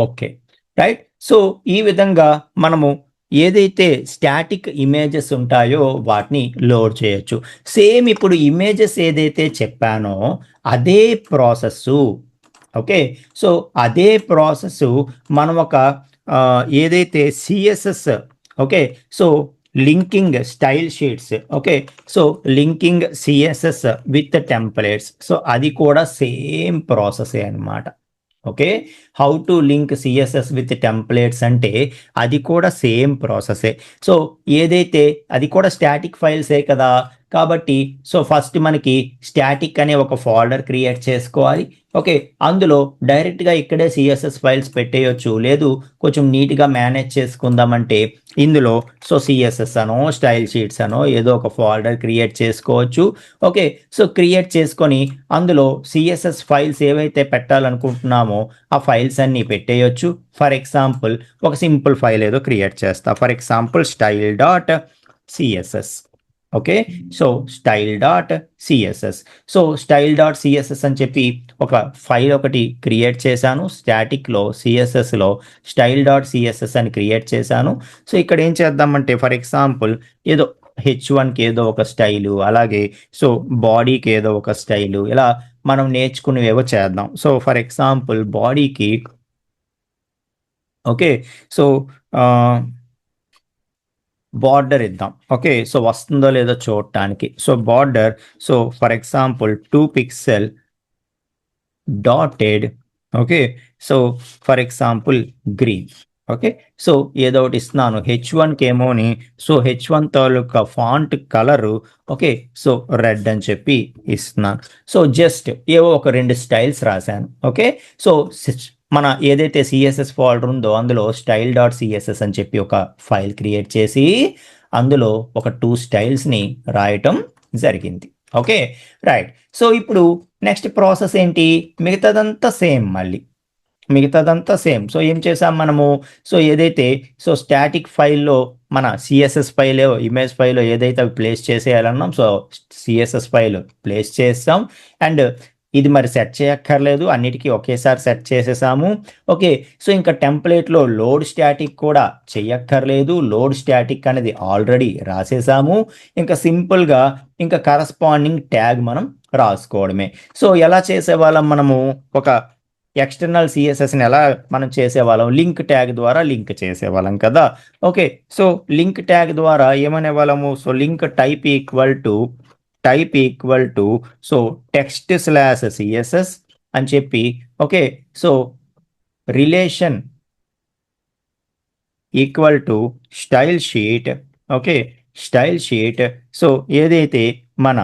ఓకే. రైట్. సో ఈ విధంగా మనము ఏదైతే స్టాటిక్ ఇమేజెస్ ఉంటాయో వాటిని లోడ్ చేయొచ్చు. సేమ్ ఇప్పుడు ఇమేజెస్ ఏదైతే చెప్పానో అదే ప్రాసెస్సు. ఓకే. సో అదే ప్రాసెస్సు మనం ఒక ఏదైతే CSS, okay. So linking style sheets, okay. So linking CSS with templates, so అది కూడా సేమ్ ప్రాసెసే అనమాట. Okay. How to link CSS with templates అంటే అది కూడా సేమ్ ప్రాసెసే. సో ఏదైతే అది కూడా స్టాటిక్ ఫైల్సే కదా, కాబట్టి సో ఫస్ట్ మనకి స్టాటిక్ అనే ఒక ఫోల్డర్ క్రియేట్ చేసుకోవాలి. ఓకే. అందులో డైరెక్ట్గా ఇక్కడే సిఎస్ఎస్ ఫైల్స్ పెట్టేయొచ్చు, లేదు కొంచెం నీట్గా మేనేజ్ చేసుకుందామంటే ఇందులో సో సిఎస్ఎస్ అనో స్టైల్ షీట్స్ అనో ఏదో ఒక ఫోల్డర్ క్రియేట్ చేసుకోవచ్చు. ఓకే. సో క్రియేట్ చేసుకొని అందులో సిఎస్ఎస్ ఫైల్స్ ఏవైతే పెట్టాలనుకుంటున్నామో ఆ ఫైల్స్ అన్నీ పెట్టేయొచ్చు. ఫర్ ఎగ్జాంపుల్ ఒక సింపుల్ ఫైల్ ఏదో క్రియేట్ చేస్తా. For example style dot CSS. Okay. So style dot CSS. So style dot CSS అని చెప్పి ఒక ఫైల్ ఒకటి క్రియేట్ చేశాను. స్టాటిక్లో సిఎస్ఎస్లో స్టైల్ డాట్ సిఎస్ఎస్ అని క్రియేట్ చేశాను. సో ఇక్కడ ఏం చేద్దామంటే ఫర్ ఎగ్జాంపుల్ ఏదో H1కి ఏదో ఒక స్టైలు, అలాగే సో బాడీకి ఏదో ఒక స్టైలు, ఇలా మనం నేర్చుకునేవేవో చేద్దాం. సో ఫర్ ఎగ్జాంపుల్ బాడీకి ఓకే. సో బార్డర్ ఇద్దాం. ఓకే. సో వస్తుందో లేదో చూడటానికి. So border so for example 2 pixel dotted. Okay. So for example green. Okay. So ఏదో ఒకటి ఇస్తున్నాను. H1కి ఏమోని సో H1 తాలూకా font colour okay. So red అని చెప్పి ఇస్తున్నాను. సో జస్ట్ ఏవో ఒక 2 స్టైల్స్ రాశాను. ఓకే. సో మన ఏదైతే సిఎస్ఎస్ ఫోల్డర్ ఉందో అందులో స్టైల్ డాట్ సిఎస్ఎస్ అని చెప్పి ఒక ఫైల్ క్రియేట్ చేసి అందులో ఒక 2 స్టైల్స్ని రాయటం జరిగింది. ఓకే. రైట్. సో ఇప్పుడు నెక్స్ట్ ప్రాసెస్ ఏంటి, మిగతాదంతా సేమ్ మళ్ళీ మిగతాదంతా సేమ్. సో ఏం చేసాం మనము, సో ఏదైతే సో స్టాటిక్ ఫైల్లో మన సిఎస్ఎస్ ఫైల్ ఇమేజ్ ఫైల్ ఏదైతే అవి ప్లేస్ చేసేయాలన్నాం సో సిఎస్ఎస్ ఫైల్ ప్లేస్ చేస్తాం. అండ్ ఇది మరి సెట్ చేయక్కర్లేదు, అన్నిటికీ ఒకేసారి సెట్ చేసేసాము. ఓకే. సో ఇంకా టెంప్లేట్లో లోడ్ స్టాటిక్ కూడా చెయ్యక్కర్లేదు, లోడ్ స్టాటిక్ అనేది ఆల్రెడీ రాసేసాము. ఇంకా సింపుల్గా ఇంకా కరస్పాండింగ్ ట్యాగ్ మనం రాసుకోవడమే. సో ఎలా చేసేవాళ్ళం మనము, ఒక ఎక్స్టర్నల్ సిఎస్ఎస్ని ఎలా మనం చేసేవాళ్ళం, లింక్ ట్యాగ్ ద్వారా లింక్ చేసేవాళ్ళం కదా. ఓకే. సో లింక్ ట్యాగ్ ద్వారా ఏమనేవాళ్ళము, so link type equal to so text slash CSS అని చెప్పి okay. So relation equal to style sheet. Okay. Style sheet so ఏదైతే మన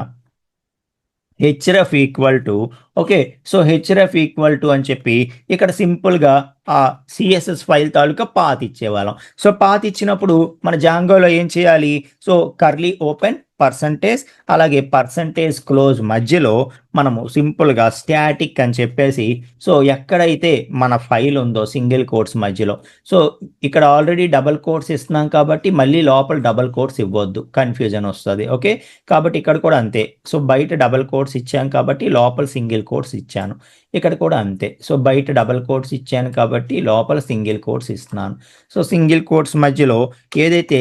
href equal to okay. So href equal to అని చెప్పి ఇక్కడ సింపుల్గా ఆ సిఎస్ఎస్ ఫైల్ తాలూకా పాత్ ఇచ్చేవాళ్ళం. సో పాత్ ఇచ్చినప్పుడు మన జాంగోలో ఏం చేయాలి, సో కర్లీ ఓపెన్ పర్సంటేజ్ అలాగే పర్సంటేజ్ క్లోజ్ మధ్యలో మనము సింపుల్గా స్టాటిక్ అని చెప్పేసి సో ఎక్కడైతే మన ఫైల్ ఉందో సింగిల్ కోట్స్ మధ్యలో సో ఇక్కడ ఆల్రెడీ డబల్ కోట్స్ ఇస్తున్నాం కాబట్టి మళ్ళీ లోపల డబల్ కోట్స్ ఇవ్వద్దు, కన్ఫ్యూజన్ వస్తుంది. ఓకే. కాబట్టి ఇక్కడ కూడా అంతే. సో బయట డబల్ కోట్స్ ఇచ్చాం కాబట్టి లోపల సింగిల్ కోట్స్ ఇచ్చాను. ఇక్కడ కూడా అంతే. సో బయట డబల్ కోట్స్ ఇచ్చాను కాబట్టి లోపల సింగిల్ కోట్స్ ఇస్తున్నాను. సో సింగిల్ కోట్స్ మధ్యలో ఏదైతే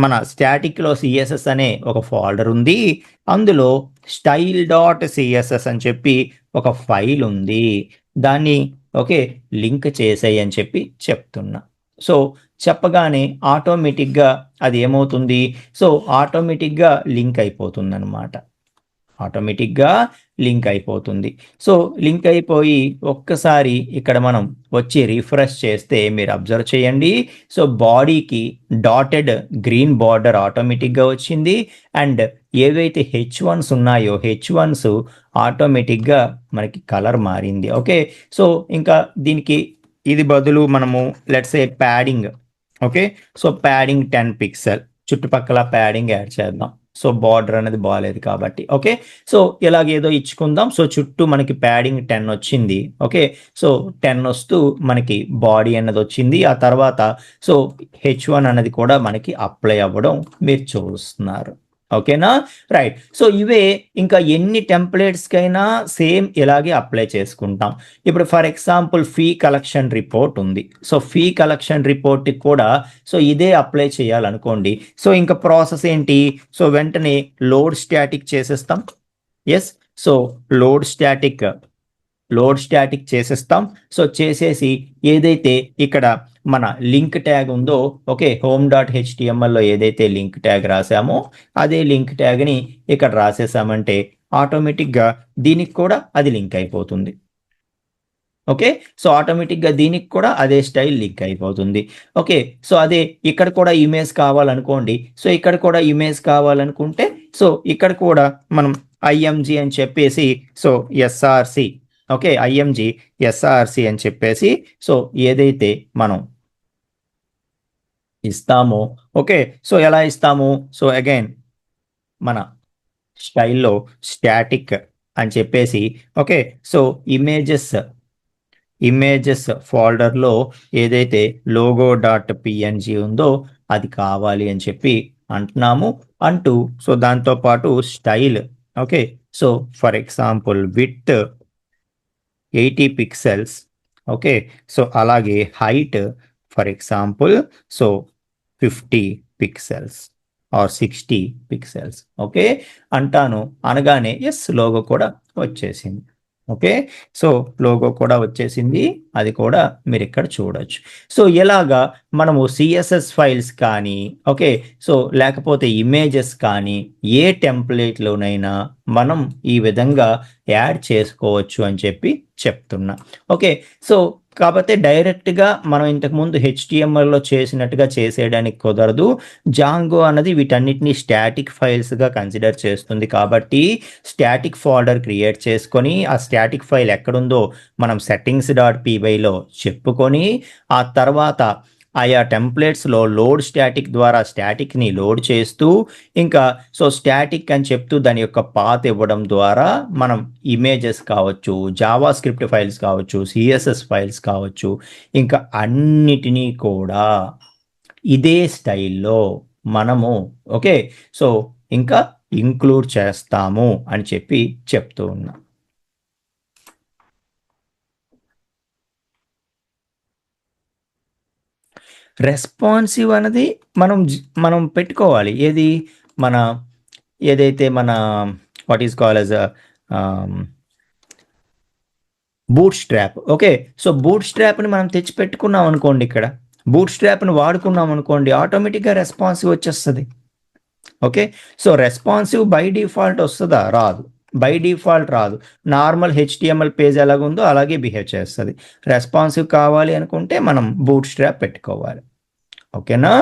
మన స్టాటిక్లో సిఎస్ఎస్ అనే ఒక ఫోల్డర్ ఉంది, అందులో స్టైల్ డాట్ సిఎస్ఎస్ అని చెప్పి ఒక ఫైల్ ఉంది, దాన్ని ఓకే లింక్ చేసేయి అని చెప్పి చెప్తున్నా. సో చెప్పగానే ఆటోమేటిక్గా అది ఏమవుతుంది, సో ఆటోమేటిక్గా లింక్ అయిపోతుంది అనమాట. ఆటోమేటిక్గా లింక్ అయిపోతుంది. సో లింక్ అయిపోయి ఒక్కసారి ఇక్కడ మనం వచ్చి రిఫ్రెష్ చేస్తే మీరు అబ్జర్వ్ చేయండి. సో బాడీకి డాటెడ్ గ్రీన్ బార్డర్ ఆటోమేటిక్గా వచ్చింది. అండ్ ఏవైతే H1s ఉన్నాయో H1s ఆటోమేటిక్గా మనకి కలర్ మారింది. ఓకే, సో ఇంకా దీనికి ఇది బదులు మనము let's a padding. Okay, so padding 10 pixel చుట్టుపక్కల ప్యాడింగ్ యాడ్ చేద్దాం. సో బార్డర్ అనేది బాగాలేదు కాబట్టి. ఓకే, సో ఇలాగేదో ఇచ్చుకుందాం. సో చుట్టూ మనకి ప్యాడింగ్ 10 వచ్చింది. ఓకే, సో 10 వస్తూ మనకి బాడీ అన్నది వచ్చింది. ఆ తర్వాత సో H1 అనేది కూడా మనకి అప్లై అవ్వడం మీరు చూస్తున్నారు. ఓకేనా, రైట్. సో ఇవే ఇంకా ఎన్ని టెంప్లెట్స్కైనా సేమ్ ఇలాగే అప్లై చేసుకుంటాం. ఇప్పుడు for example fee collection report ఉంది. సో ఫీ కలెక్షన్ రిపోర్ట్కి కూడా సో ఇదే అప్లై చేయాలనుకోండి. సో ఇంకా ప్రాసెస్ ఏంటి? సో వెంటనే లోడ్ స్టాటిక్ చేసేస్తాం. ఎస్, సో లోడ్ స్టాటిక్ చేసేస్తాం. సో చేసేసి ఏదైతే ఇక్కడ మన లింక్ ట్యాగ్ ఉందో, ఓకే, home.htmlలో ఏదైతే లింక్ ట్యాగ్ రాసామో అదే లింక్ ట్యాగ్ని ఇక్కడ రాసేసామంటే ఆటోమేటిక్గా దీనికి కూడా అది లింక్ అయిపోతుంది. ఓకే, సో ఆటోమేటిక్గా దీనికి కూడా అదే స్టైల్ లింక్ అయిపోతుంది. ఓకే, సో అదే ఇక్కడ కూడా ఇమేజ్ కావాలనుకోండి. సో ఇక్కడ కూడా ఇమేజ్ కావాలనుకుంటే సో ఇక్కడ కూడా మనం IMG అని చెప్పేసి so SRC, okay, IMG SRC అని చెప్పేసి సో ఏదైతే మనం ఇస్తామో, ఓకే, సో ఎలా ఇస్తాము? సో అగైన్ మన స్టైల్లో స్టాటిక్ అని చెప్పేసి, ఓకే, సో ఇమేజెస్ ఫోల్డర్లో ఏదైతే logo.png ఉందో అది కావాలి అని చెప్పి అంటున్నాము. సో దాంతోపాటు style, okay, so for example width 80 pixels, okay, so అలాగే height for example so 50 pixels or 60 pixels. Okay అంటాను, అనగానే ఎస్ లోగో కూడా వచ్చేసింది. ఓకే, సో లోగో కూడా వచ్చేసింది, అది కూడా మీరు ఇక్కడ చూడొచ్చు. సో ఇలాగా మనము CSS ఫైల్స్ కానీ, ఓకే, సో లేకపోతే ఇమేజెస్ కానీ ఏ టెంప్లెట్లోనైనా మనం ఈ విధంగా యాడ్ చేసుకోవచ్చు అని చెప్పి చెప్తున్నా. ఓకే, సో కాకపోతే డైరెక్ట్గా మనం ఇంతకుముందు HTMLలో చేసినట్టుగా చేసేయడానికి కుదరదు. జాంగో అన్నది వీటన్నిటిని స్టాటిక్ ఫైల్స్గా కన్సిడర్ చేస్తుంది కాబట్టి స్టాటిక్ ఫోల్డర్ క్రియేట్ చేసుకొని ఆ స్టాటిక్ ఫైల్ ఎక్కడుందో మనం settings.pyలో చెప్పుకొని ఆ తర్వాత ఆయా టెంప్లెట్స్లో లోడ్ స్టాటిక్ ద్వారా స్టాటిక్ని లోడ్ చేస్తూ ఇంకా సో స్టాటిక్ అని చెప్తూ దాని యొక్క పాత్ ఇవ్వడం ద్వారా మనం ఇమేజెస్ కావచ్చు, జావా స్క్రిప్ట్ ఫైల్స్ కావచ్చు, CSS ఫైల్స్ కావచ్చు, ఇంకా అన్నిటినీ కూడా ఇదే స్టైల్లో మనము ఓకే సో ఇంకా ఇంక్లూడ్ చేస్తాము అని చెప్పి చెప్తూ ఉన్నాం. రెస్పాన్సివ్ అనేది మనం పెట్టుకోవాలి. ఏదైతే మన what is call as bootstrap. Okay, so boot స్ట్రాప్ని మనం తెచ్చి పెట్టుకున్నాం అనుకోండి, ఇక్కడ బూట్ స్ట్రాప్ని వాడుకున్నాం అనుకోండి, ఆటోమేటిక్గా రెస్పాన్సివ్ వచ్చేస్తుంది. Okay, so responsive by default వస్తుందా? రాదు, బై డిఫాల్ట్ రాదు. నార్మల్ HTML పేజ్ ఎలాగుందో అలాగే బిహేవ్ చేస్తుంది. రెస్పాన్సివ్ కావాలి అనుకుంటే మనం బూట్ స్ట్రాప్ పెట్టుకోవాలి. ఓకేనా,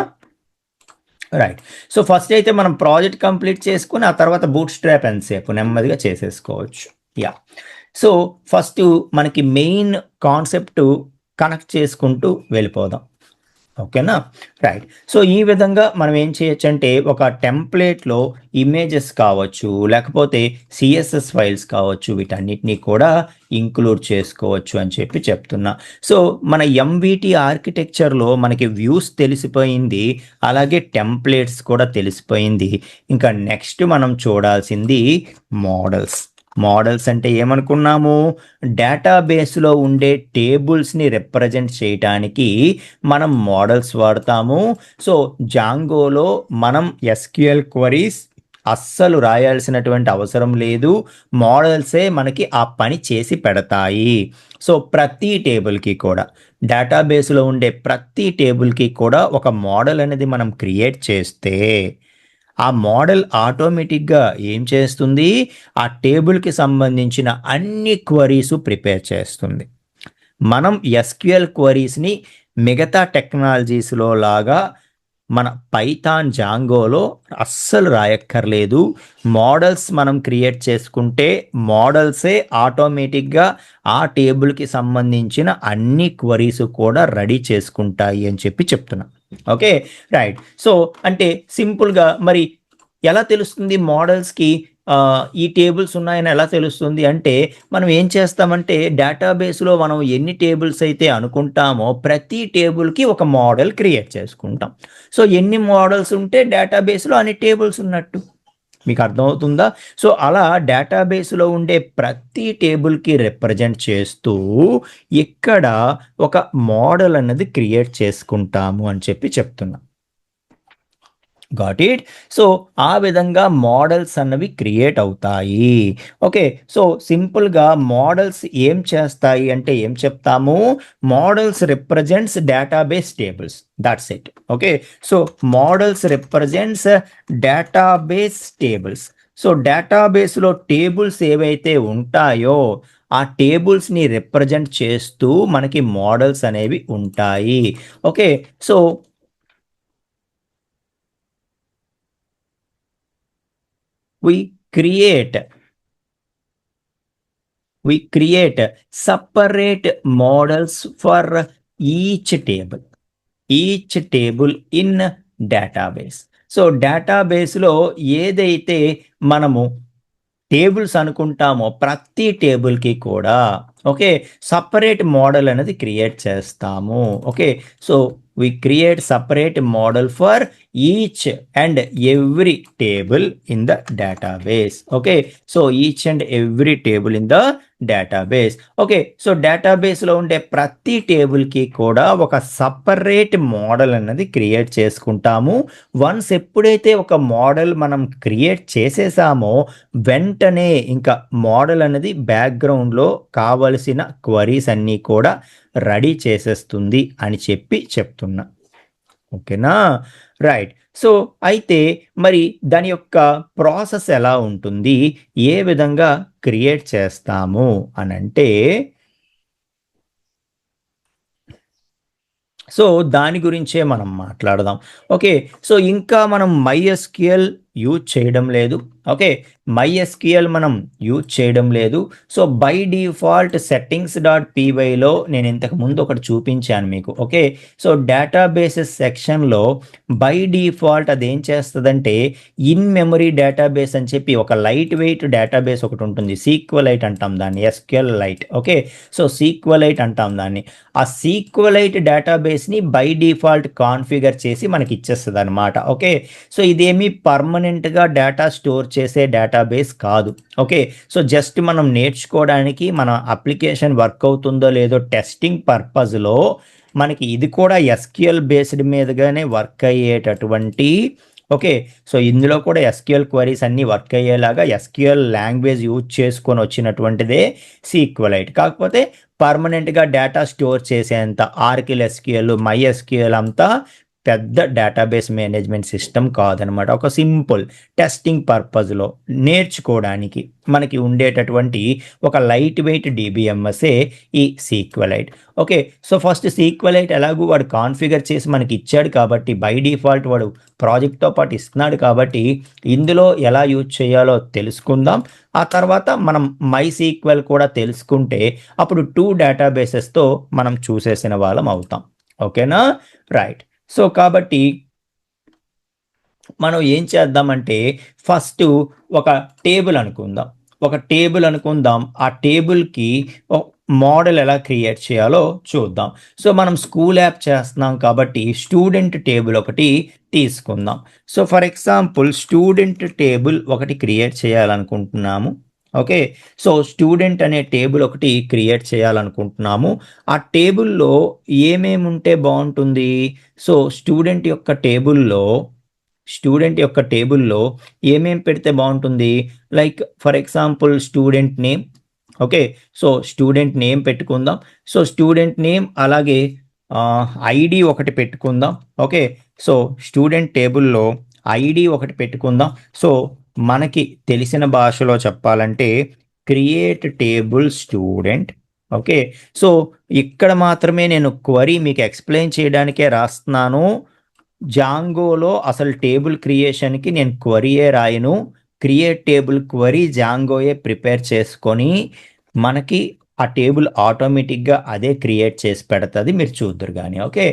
రైట్. సో ఫస్ట్ అయితే మనం ప్రాజెక్ట్ కంప్లీట్ చేసుకుని ఆ తర్వాత బూట్ స్ట్రాప్ ఎంతసేపు నెమ్మదిగా చేసేసుకోవచ్చు. యా, సో ఫస్ట్ మనకి మెయిన్ కాన్సెప్ట్ కనెక్ట్ చేసుకుంటూ వెళ్ళిపోదాం. ఓకేనా, రైట్. సో ఈ విధంగా మనం ఏం చేయొచ్చు అంటే ఒక టెంప్లెట్లో ఇమేజెస్ కావచ్చు, లేకపోతే CSS ఫైల్స్ కావచ్చు, వీటన్నిటినీ కూడా ఇంక్లూడ్ చేసుకోవచ్చు అని చెప్పి చెప్తున్నా. సో మన MVT ఆర్కిటెక్చర్లో మనకి వ్యూస్ తెలిసిపోయింది, అలాగే టెంప్లెట్స్ కూడా తెలిసిపోయింది. ఇంకా నెక్స్ట్ మనం చూడాల్సింది మోడల్స్ అంటే ఏమనుకున్నాము? డేటాబేస్లో ఉండే టేబుల్స్ని రిప్రజెంట్ చేయడానికి మనం మోడల్స్ వాడతాము. సో జాంగోలో మనం SQL క్వరీస్ అస్సలు రాయాల్సినటువంటి అవసరం లేదు, మోడల్సే మనకి ఆ పని చేసి పెడతాయి. సో ప్రతి టేబుల్కి కూడా డేటాబేస్లో ఉండే ప్రతి టేబుల్కి కూడా ఒక మోడల్ అనేది మనం క్రియేట్ చేస్తే ఆ మోడల్ ఆటోమేటిక్గా ఏం చేస్తుంది, ఆ టేబుల్కి సంబంధించిన అన్ని క్వరీస్ ప్రిపేర్ చేస్తుంది. మనం ఎస్క్యూఎల్ క్వరీస్ని మిగతా టెక్నాలజీస్లో లాగా మన పైథాన్ జాంగోలో అస్సలు రాయక్కర్లేదు. మోడల్స్ మనం క్రియేట్ చేసుకుంటే మోడల్సే ఆటోమేటిక్గా ఆ టేబుల్కి సంబంధించిన అన్ని క్వరీస్ కూడా రెడీ చేసుకుంటాయి అని చెప్పి చెప్తున్నా. Okay, right. సో అంటే సింపుల్గా మరి ఎలా తెలుస్తుంది మోడల్స్కి ఈ టేబుల్స్ ఉన్నాయని ఎలా తెలుస్తుంది అంటే, మనం ఏం చేస్తామంటే డేటాబేస్లో మనం ఎన్ని టేబుల్స్ అయితే అనుకుంటామో ప్రతి టేబుల్కి ఒక మోడల్ క్రియేట్ చేసుకుంటాం. సో ఎన్ని మోడల్స్ ఉంటే డేటాబేస్లో అన్ని టేబుల్స్ ఉన్నట్టు. మీకు అర్థమవుతుందా? సో అలా డేటాబేస్లో ఉండే ప్రతి టేబుల్కి రిప్రజెంట్ చేస్తూ ఇక్కడ ఒక మోడల్ అన్నది క్రియేట్ చేసుకుంటాము అని చెప్పి చెప్తున్నా. Got it? సో ఆ విధంగా మోడల్స్ అన్నవి క్రియేట్ అవుతాయి. ఓకే, సో సింపుల్గా మోడల్స్ ఏం చేస్తాయి అంటే ఏం చెప్తాము, models represents database tables, that's it. Okay, so models represents database tables. So డేటాబేస్లో టేబుల్స్ ఏవైతే ఉంటాయో ఆ టేబుల్స్ని రిప్రజెంట్ చేస్తూ మనకి మోడల్స్ అనేవి ఉంటాయి. Okay, so we create separate models for each table in database. So డేటాబేస్లో ఏదైతే మనము టేబుల్స్ అనుకుంటామో ప్రతి టేబుల్కి కూడా ఓకే సపరేట్ మోడల్ అనేది క్రియేట్ చేస్తాము. Okay, so we create separate model for each and every table in the database. Okay, so each and every table in the database. Okay, so డేటాబేస్లో ఉండే ప్రతి టేబుల్కి కూడా ఒక సపరేట్ మోడల్ అన్నది create చేసుకుంటాము. Once ఎప్పుడైతే ఒక మోడల్ మనం క్రియేట్ చేసేసామో వెంటనే ఇంకా మోడల్ అనేది బ్యాక్గ్రౌండ్లో కావలసిన క్వరీస్ అన్నీ కూడా రెడీ చేసేస్తుంది అని చెప్పి చెప్తున్నా. ఓకేనా, రైట్. సో అయితే మరి దాని యొక్క ప్రాసెస్ ఎలా ఉంటుంది, ఏ విధంగా క్రియేట్ చేస్తాము అని అంటే, సో దాని గురించే మనం మాట్లాడదాం. ఓకే, సో ఇంకా మనం MySQL యూజ్ చేయడం లేదు. ఓకే, MySQL మనం యూజ్ చేయడం లేదు. సో బై డిఫాల్ట్ settings.pyలో నేను ఇంతకు ముందు ఒకటి చూపించాను మీకు. ఓకే, సో డేటాబేసెస్ సెక్షన్లో బై డిఫాల్ట్ అది ఏం చేస్తుందంటే ఇన్ మెమరీ డేటాబేస్ అని చెప్పి ఒక లైట్ వెయిట్ డేటాబేస్ ఒకటి ఉంటుంది. సీక్వెలైట్ అంటాం దాన్ని, SQL లైట్. ఓకే, సో సీక్వెలైట్ అంటాం దాన్ని. ఆ సీక్వెలైట్ డేటాబేస్ని బై డిఫాల్ట్ కాన్ఫిగర్ చేసి మనకి ఇచ్చేస్తుంది అనమాట. ఓకే, సో ఇదేమి పర్మనెంట్గా డేటా స్టోర్ చేసే డేటాబేస్ కాదు. ఓకే, సో జస్ట్ మనం నేర్చుకోవడానికి మన అప్లికేషన్ వర్క్ అవుతుందో లేదో టెస్టింగ్ పర్పస్లో మనకి ఇది కూడా SQL బేస్డ్ మీదగానే వర్క్ అయ్యేటటువంటి. ఓకే, సో ఇందులో కూడా SQL క్వరీస్ అన్నీ వర్క్ అయ్యేలాగా SQL లాంగ్వేజ్ యూజ్ చేసుకొని వచ్చినటువంటిదే సీక్వెలైట్. కాకపోతే పర్మనెంట్గా డేటా స్టోర్ చేసేంత ఆర్కిల్ SQL, MySQL అంతా పెద్ద డేటాబేస్ మేనేజ్మెంట్ సిస్టమ్ కాదనమాట. ఒక సింపుల్ టెస్టింగ్ పర్పస్లో నేర్చుకోవడానికి మనకి ఉండేటటువంటి ఒక లైట్ వెయిట్ DBMSఏ ఈ సీక్వెలైట్. ఓకే, సో ఫస్ట్ సీక్వెలైట్ ఎలాగూ వాడు కాన్ఫిగర్ చేసి మనకి ఇచ్చాడు కాబట్టి బై డిఫాల్ట్ వాడు ప్రాజెక్ట్తో పాటు ఇస్తున్నాడు కాబట్టి ఇందులో ఎలా యూజ్ చేయాలో తెలుసుకుందాం. ఆ తర్వాత మనం MySQL కూడా తెలుసుకుంటే అప్పుడు 2 డేటాబేసెస్తో మనం చూసేసిన వాళ్ళం అవుతాం. ఓకేనా, రైట్. సో కాబట్టి మనం ఏం చేద్దామంటే ఫస్ట్ ఒక టేబుల్ అనుకుందాం. ఆ టేబుల్కి మోడల్ ఎలా క్రియేట్ చేయాలో చూద్దాం. సో మనం స్కూల్ యాప్ చేస్తున్నాం కాబట్టి స్టూడెంట్ టేబుల్ ఒకటి తీసుకుందాం. So for example student table ఒకటి క్రియేట్ చేయాలనుకుంటున్నాము. ఓకే, సో స్టూడెంట్ అనే టేబుల్ ఒకటి క్రియేట్ చేయాలనుకుంటున్నాము. ఆ టేబుల్లో ఏమేమి ఉంటే బాగుంటుంది, సో స్టూడెంట్ యొక్క టేబుల్లో ఏమేం పెడితే బాగుంటుంది, like for example student name. Okay, so student name పెట్టుకుందాం. సో స్టూడెంట్ నేమ్ అలాగే ID ఒకటి పెట్టుకుందాం. ఓకే, సో స్టూడెంట్ టేబుల్లో ఐడి ఒకటి పెట్టుకుందాం. సో మనకి తెలిసిన భాషలో చెప్పాలంటే create table student. Okay. So ఇక్కడ మాత్రమే నేను క్వరీ మీకు ఎక్స్ప్లెయిన్ చేయడానికే రాస్తున్నాను. జాంగోలో అసలు టేబుల్ క్రియేషన్కి నేను క్వరీయే రాయను. క్రియేట్ టేబుల్ క్వరీ జాంగోయే ప్రిపేర్ చేసుకొని మనకి ఆ టేబుల్ ఆటోమేటిక్గా అదే క్రియేట్ చేసి పెడుతుంది, మీరు చూద్దరు కానీ. Okay,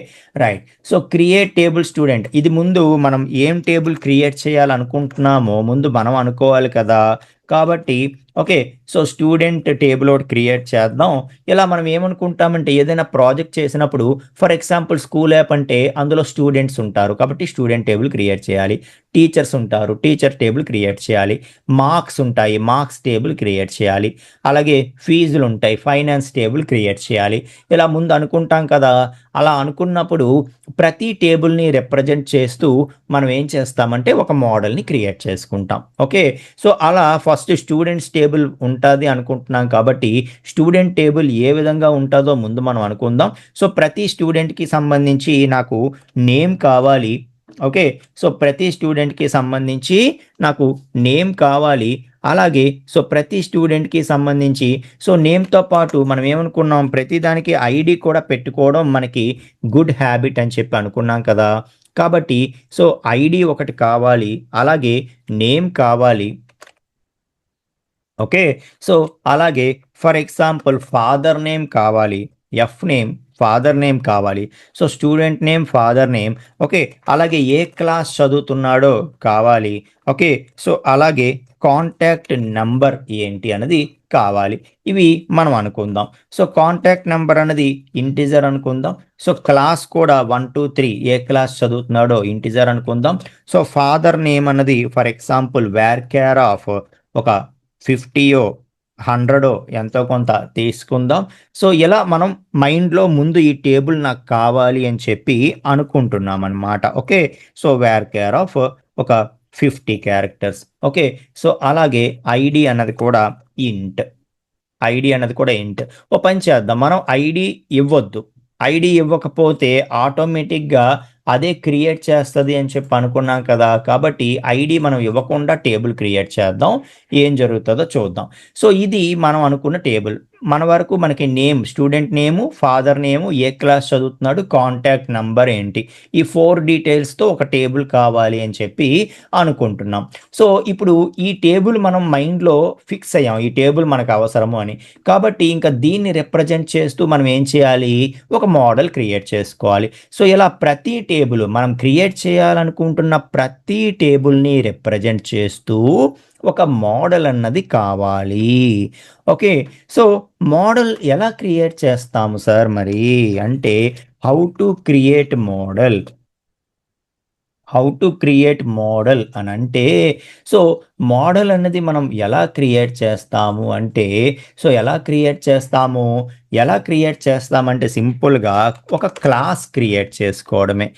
right. So create table student, ఇది ముందు మనం ఏం టేబుల్ క్రియేట్ చేయాలనుకుంటున్నామో ముందు మనం అనుకోవాలి కదా. కాబట్టి ఓకే, సో స్టూడెంట్ టేబుల్ ఒకటి క్రియేట్ చేద్దాం. ఇలా మనం ఏమనుకుంటామంటే ఏదైనా ప్రాజెక్ట్ చేసినప్పుడు, ఫర్ ఎగ్జాంపుల్ స్కూల్ యాప్ అంటే అందులో స్టూడెంట్స్ ఉంటారు కాబట్టి స్టూడెంట్ టేబుల్ క్రియేట్ చేయాలి. టీచర్స్ ఉంటారు, టీచర్ టేబుల్ క్రియేట్ చేయాలి. మార్క్స్ ఉంటాయి, మార్క్స్ టేబుల్ క్రియేట్ చేయాలి. అలాగే ఫీజులు ఉంటాయి, ఫైనాన్స్ టేబుల్ క్రియేట్ చేయాలి. ఇలా ముందు అనుకుంటాం కదా. అలా అనుకున్నప్పుడు ప్రతి టేబుల్ని రిప్రజెంట్ చేస్తూ మనం ఏం చేస్తామంటే ఒక మోడల్ని క్రియేట్ చేసుకుంటాం. ఓకే, సో అలా ఫస్ట్ స్టూడెంట్స్ టేబుల్ ఉంటుంది అనుకుంటున్నాం కాబట్టి స్టూడెంట్ టేబుల్ ఏ విధంగా ఉంటుందో ముందు మనం అనుకుందాం. సో ప్రతి స్టూడెంట్కి సంబంధించి నాకు నేమ్ కావాలి. ఓకే, సో ప్రతి స్టూడెంట్కి సంబంధించి నాకు నేమ్ కావాలి. అలాగే సో ప్రతి స్టూడెంట్కి సంబంధించి సో నేమ్తో పాటు మనం ఏమనుకున్నాం, ప్రతి దానికి ఐడి కూడా పెట్టుకోవడం మనకి గుడ్ హ్యాబిట్ అని చెప్పి అనుకున్నాం కదా. కాబట్టి సో ఐడి ఒకటి కావాలి, అలాగే నేమ్ కావాలి. ఓకే, సో అలాగే ఫర్ ఎగ్జాంపుల్ ఫాదర్ నేమ్ కావాలి, ఎఫ్ నేమ్ ఫాదర్ నేమ్ కావాలి. So student name, father name. Okay, అలాగే ఏ క్లాస్ చదువుతున్నాడో కావాలి. ఓకే, సో అలాగే కాంటాక్ట్ నెంబర్ ఏంటి అన్నది కావాలి. ఇవి మనం అనుకుందాం. సో కాంటాక్ట్ నెంబర్ అనేది ఇంటిజర్ అనుకుందాం. సో క్లాస్ కూడా 1 2 3 ఏ క్లాస్ చదువుతున్నాడో ఇంటిజర్ అనుకుందాం. సో ఫాదర్ నేమ్ అన్నది for example wear care of ఒక 50 100 ఎంతో కొంత తీసుకుందాం. సో ఇలా మనం మైండ్లో ముందు ఈ టేబుల్ నాకు కావాలి అని చెప్పి అనుకుంటున్నాం అనమాట. Okay, so where care of ఒక 50 క్యారెక్టర్స్. ఓకే, సో అలాగే ఐడి అన్నది కూడా ఇంట్. ఐడి అన్నది కూడా ఇంట్. ఓ పని చేద్దాం, మనం ఐడి ఇవ్వద్దు. ఐడి ఇవ్వకపోతే ఆటోమేటిక్గా అదే క్రియేట్ చేస్తుంది అని చెప్పి అనుకున్నాం కదా. కాబట్టి ఐడి మనం ఇవ్వకుండా టేబుల్ క్రియేట్ చేద్దాం, ఏం జరుగుతుందో చూద్దాం. సో ఇది మనం అనుకున్న టేబుల్. మన వరకు మనకి name, student name, father name, ఏ క్లాస్ చదువుతున్నాడు, కాంటాక్ట్ నంబర్ ఏంటి, ఈ 4 డీటెయిల్స్తో ఒక టేబుల్ కావాలి అని చెప్పి అనుకుంటున్నాం. సో ఇప్పుడు ఈ టేబుల్ మనం మైండ్లో ఫిక్స్ అయ్యాం, ఈ టేబుల్ మనకు అవసరము అని. కాబట్టి ఇంకా దీన్ని రిప్రజెంట్ చేస్తూ మనం ఏం చేయాలి, ఒక మోడల్ క్రియేట్ చేసుకోవాలి. సో ఇలా ప్రతి టేబుల్ మనం క్రియేట్ చేయాలనుకుంటున్న ప్రతి టేబుల్ని రిప్రజెంట్ చేస్తూ ఒక మోడల్ అన్నది కావాలి. ఓకే, సో మోడల్ ఎలా క్రియేట్ చేస్తాము సార్ మరి అంటే, how to create model. How to create model అని అంటే, సో మోడల్ అన్నది మనం ఎలా క్రియేట్ చేస్తాము అంటే, సో ఎలా క్రియేట్ చేస్తాము, ఎలా క్రియేట్ చేస్తామంటే సింపుల్గా ఒక క్లాస్ క్రియేట్ చేసుకోవడమే.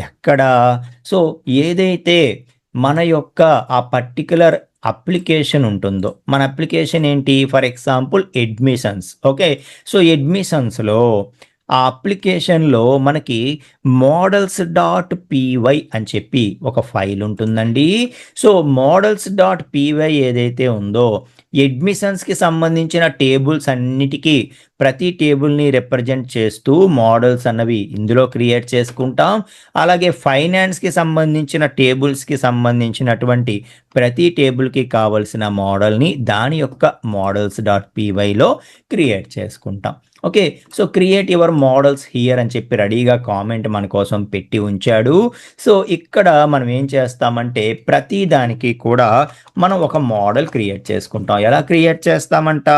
ఎక్కడ, సో ఏదైతే మన యొక్క ఆ పర్టికులర్ అప్లికేషన్ ఉంటుందో, మన అప్లికేషన్ ఏంటి, for example admissions. Okay, so అడ్మిషన్స్లో ఆ అప్లికేషన్లో మనకి models.py అని చెప్పి ఒక ఫైల్ ఉంటుందండి. సో models.py ఏదైతే ఉందో అడ్మిషన్స్కి సంబంధించిన టేబుల్స్ అన్నిటికీ ప్రతి టేబుల్ని రిప్రజెంట్ చేస్తూ మోడల్స్ అన్నవి ఇందులో క్రియేట్ చేసుకుంటాం. అలాగే ఫైనాన్స్కి సంబంధించిన టేబుల్స్కి సంబంధించినటువంటి ప్రతి టేబుల్కి కావలసిన మోడల్ని దాని యొక్క models.pyలో క్రియేట్ చేసుకుంటాం. Okay, so create your models here అని చెప్పి రెడీగా కామెంట్ మన కోసం పెట్టి ఉంచాడు. సో ఇక్కడ మనం ఏం చేస్తామంటే ప్రతి దానికి కూడా మనం ఒక మోడల్ క్రియేట్ చేసుకుంటాం. ఎలా క్రియేట్ చేస్తామంట,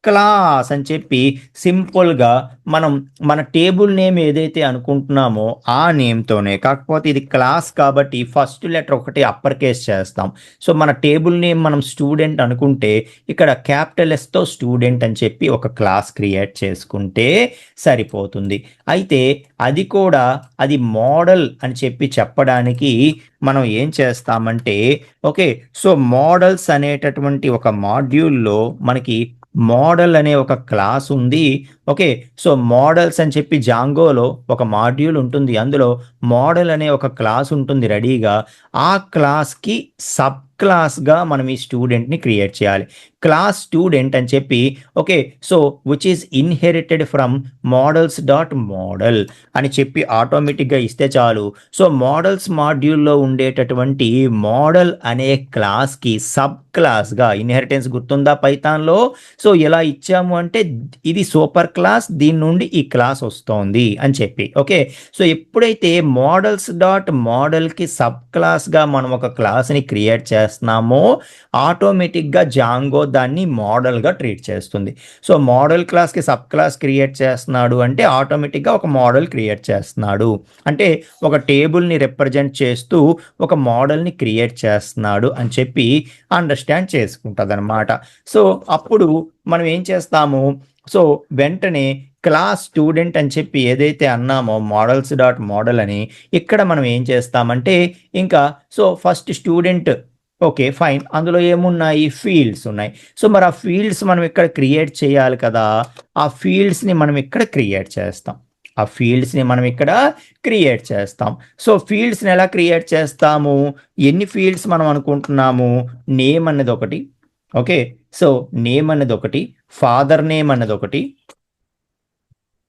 క్లాస్ అని చెప్పి సింపుల్గా మనం మన టేబుల్ నేమ్ ఏదైతే అనుకుంటున్నామో ఆ నేమ్తోనే, కాకపోతే ఇది క్లాస్ కాబట్టి ఫస్ట్ లెటర్ ఒకటి అప్పర్ కేస్ చేస్తాం. సో మన టేబుల్ నేమ్ మనం స్టూడెంట్ అనుకుంటే ఇక్కడ క్యాపిటల్ ఎస్తో స్టూడెంట్ అని చెప్పి ఒక క్లాస్ క్రియేట్ చేసుకుంటే సరిపోతుంది. అయితే అది కూడా అది మోడల్ అని చెప్పి చెప్పడానికి మనం ఏం చేస్తామంటే, ఓకే, సో మోడల్స్ అనేటటువంటి ఒక మాడ్యూల్లో మనకి మోడల్ అనే ఒక క్లాస్ ఉంది, ఓకే. సో మోడల్స్ అని చెప్పి జాంగోలో ఒక మాడ్యూల్ ఉంటుంది. అందులో మోడల్ అనే ఒక క్లాస్ ఉంటుంది రెడీగా. ఆ క్లాస్కి సబ్ క్లాస్గా మనం ఈ స్టూడెంట్ని క్రియేట్ చేయాలి. క్లాస్ స్టూడెంట్ అని చెప్పి okay. So which is inherited from models dot model అని చెప్పి ఆటోమేటిక్గా ఇస్తే చాలు. సో మోడల్స్ మాడ్యూల్లో ఉండేటటువంటి మోడల్ అనే క్లాస్కి సబ్ క్లాస్గా ఇన్హెరిటెన్స్ గుర్తుందా పైథాన్లో? సో ఎలా ఇచ్చాము అంటే ఇది సూపర్ క్లాస్, దీని నుండి ఈ క్లాస్ వస్తోంది అని చెప్పి ఓకే. సో ఎప్పుడైతే మోడల్స్ డాట్ మోడల్కి సబ్ క్లాస్గా మనం ఒక క్లాస్ని క్రియేట్ చేస్తున్నామో ఆటోమేటిక్గా జాంగో దాన్ని మోడల్గా ట్రీట్ చేస్తుంది. సో మోడల్ క్లాస్కి సబ్ క్లాస్ క్రియేట్ చేస్తున్నాడు అంటే ఆటోమేటిక్గా ఒక మోడల్ క్రియేట్ చేస్తున్నాడు అంటే ఒక టేబుల్ని రిప్రజెంట్ చేస్తూ ఒక మోడల్ని క్రియేట్ చేస్తున్నాడు అని చెప్పి అండర్స్టాండ్ చేసుకుంటుంది అనమాట. సో అప్పుడు మనం ఏం చేస్తాము, సో వెంటనే క్లాస్ స్టూడెంట్ అని చెప్పి ఏదైతే అన్నామో మోడల్స్ డాట్ మోడల్ అని, ఇక్కడ మనం ఏం చేస్తామంటే ఇంకా so first student okay fine, అందులో ఏమున్నాయి ఫీల్డ్స్ ఉన్నాయి. సో మరి ఆ ఫీల్డ్స్ మనం ఇక్కడ క్రియేట్ చేయాలి కదా, ఆ ఫీల్డ్స్ని మనం ఇక్కడ క్రియేట్ చేస్తాం. ఆ ఫీల్డ్స్ని మనం ఇక్కడ క్రియేట్ చేస్తాం. సో ఫీల్డ్స్ని ఎలా క్రియేట్ చేస్తాము, ఎన్ని ఫీల్డ్స్ మనం అనుకుంటున్నాము, నేమ్ అన్నది ఒకటి ఓకే. సో నేమ్ అన్నది ఒకటి, ఫాదర్ నేమ్ అన్నది ఒకటి,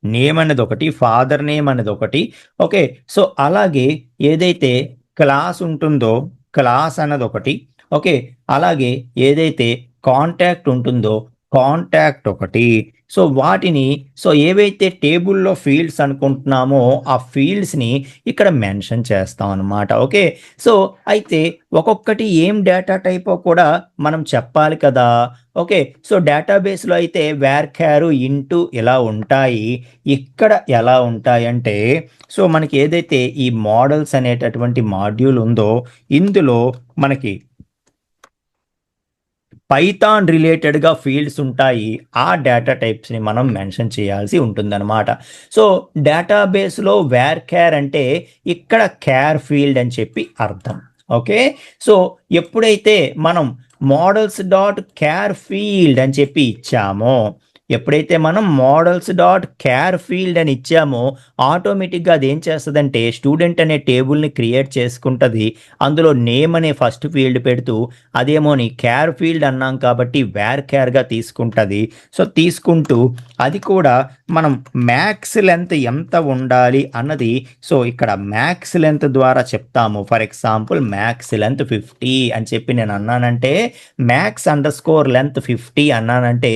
నేమ్ అన్నది ఒకటి, ఫాదర్ నేమ్ అన్నది ఒకటి ఓకే. సో అలాగే ఏదైతే క్లాస్ ఉంటుందో క్లాస్ అన్నది ఒకటి ఓకే. అలాగే ఏదైతే కాంటాక్ట్ ఉంటుందో కాంటాక్ట్ ఒకటి. సో వాటిని సో ఏవైతే టేబుల్లో ఫీల్డ్స్ అనుకుంటున్నామో ఆ ఫీల్డ్స్ని ఇక్కడ మెన్షన్ చేస్తాం అనమాట ఓకే. సో అయితే ఒక్కొక్కటి ఏం డేటా టైపో కూడా మనం చెప్పాలి కదా ఓకే. సో డేటాబేస్లో అయితే వేర్ క్యారు ఇంటూ ఇలా ఉంటాయి, ఇక్కడ ఎలా ఉంటాయి అంటే సో మనకి ఏదైతే ఈ మోడల్స్ అనేటటువంటి మాడ్యూల్ ఉందో ఇందులో మనకి పైథాన్ రిలేటెడ్గా ఫీల్డ్స్ ఉంటాయి, ఆ డేటా టైప్స్ని మనం మెన్షన్ చేయాల్సి ఉంటుందన్నమాట. సో డేటాబేస్లో వేర్ క్యార్ అంటే ఇక్కడ క్యార్ ఫీల్డ్ అని చెప్పి అర్థం ఓకే. సో ఎప్పుడైతే మనం మోడల్స్ డాట్ క్యార్ ఫీల్డ్ అని చెప్పి ఇచ్చామో, ఎప్పుడైతే మనం మోడల్స్ డాట్ క్యార్ ఫీల్డ్ అని ఇచ్చామో ఆటోమేటిక్గా అది ఏం చేస్తుందంటే స్టూడెంట్ అనే టేబుల్ని క్రియేట్ చేసుకుంటుంది. అందులో నేమ్ అనే ఫస్ట్ ఫీల్డ్ పెడుతూ అదేమోని క్యార్ ఫీల్డ్ అన్నాం కాబట్టి వేర్ క్యార్గా తీసుకుంటుంది. సో తీసుకుంటూ అది కూడా మనం మ్యాక్స్ లెంత్ ఎంత ఉండాలి అన్నది సో ఇక్కడ మ్యాక్స్ లెంత్ ద్వారా చెప్తాము. ఫర్ ఎగ్జాంపుల్ మ్యాక్స్ లెంత్ 50 అని చెప్పి నేను అన్నానంటే మ్యాక్స్ అండర్ స్కోర్ లెంత్ 50 అన్నానంటే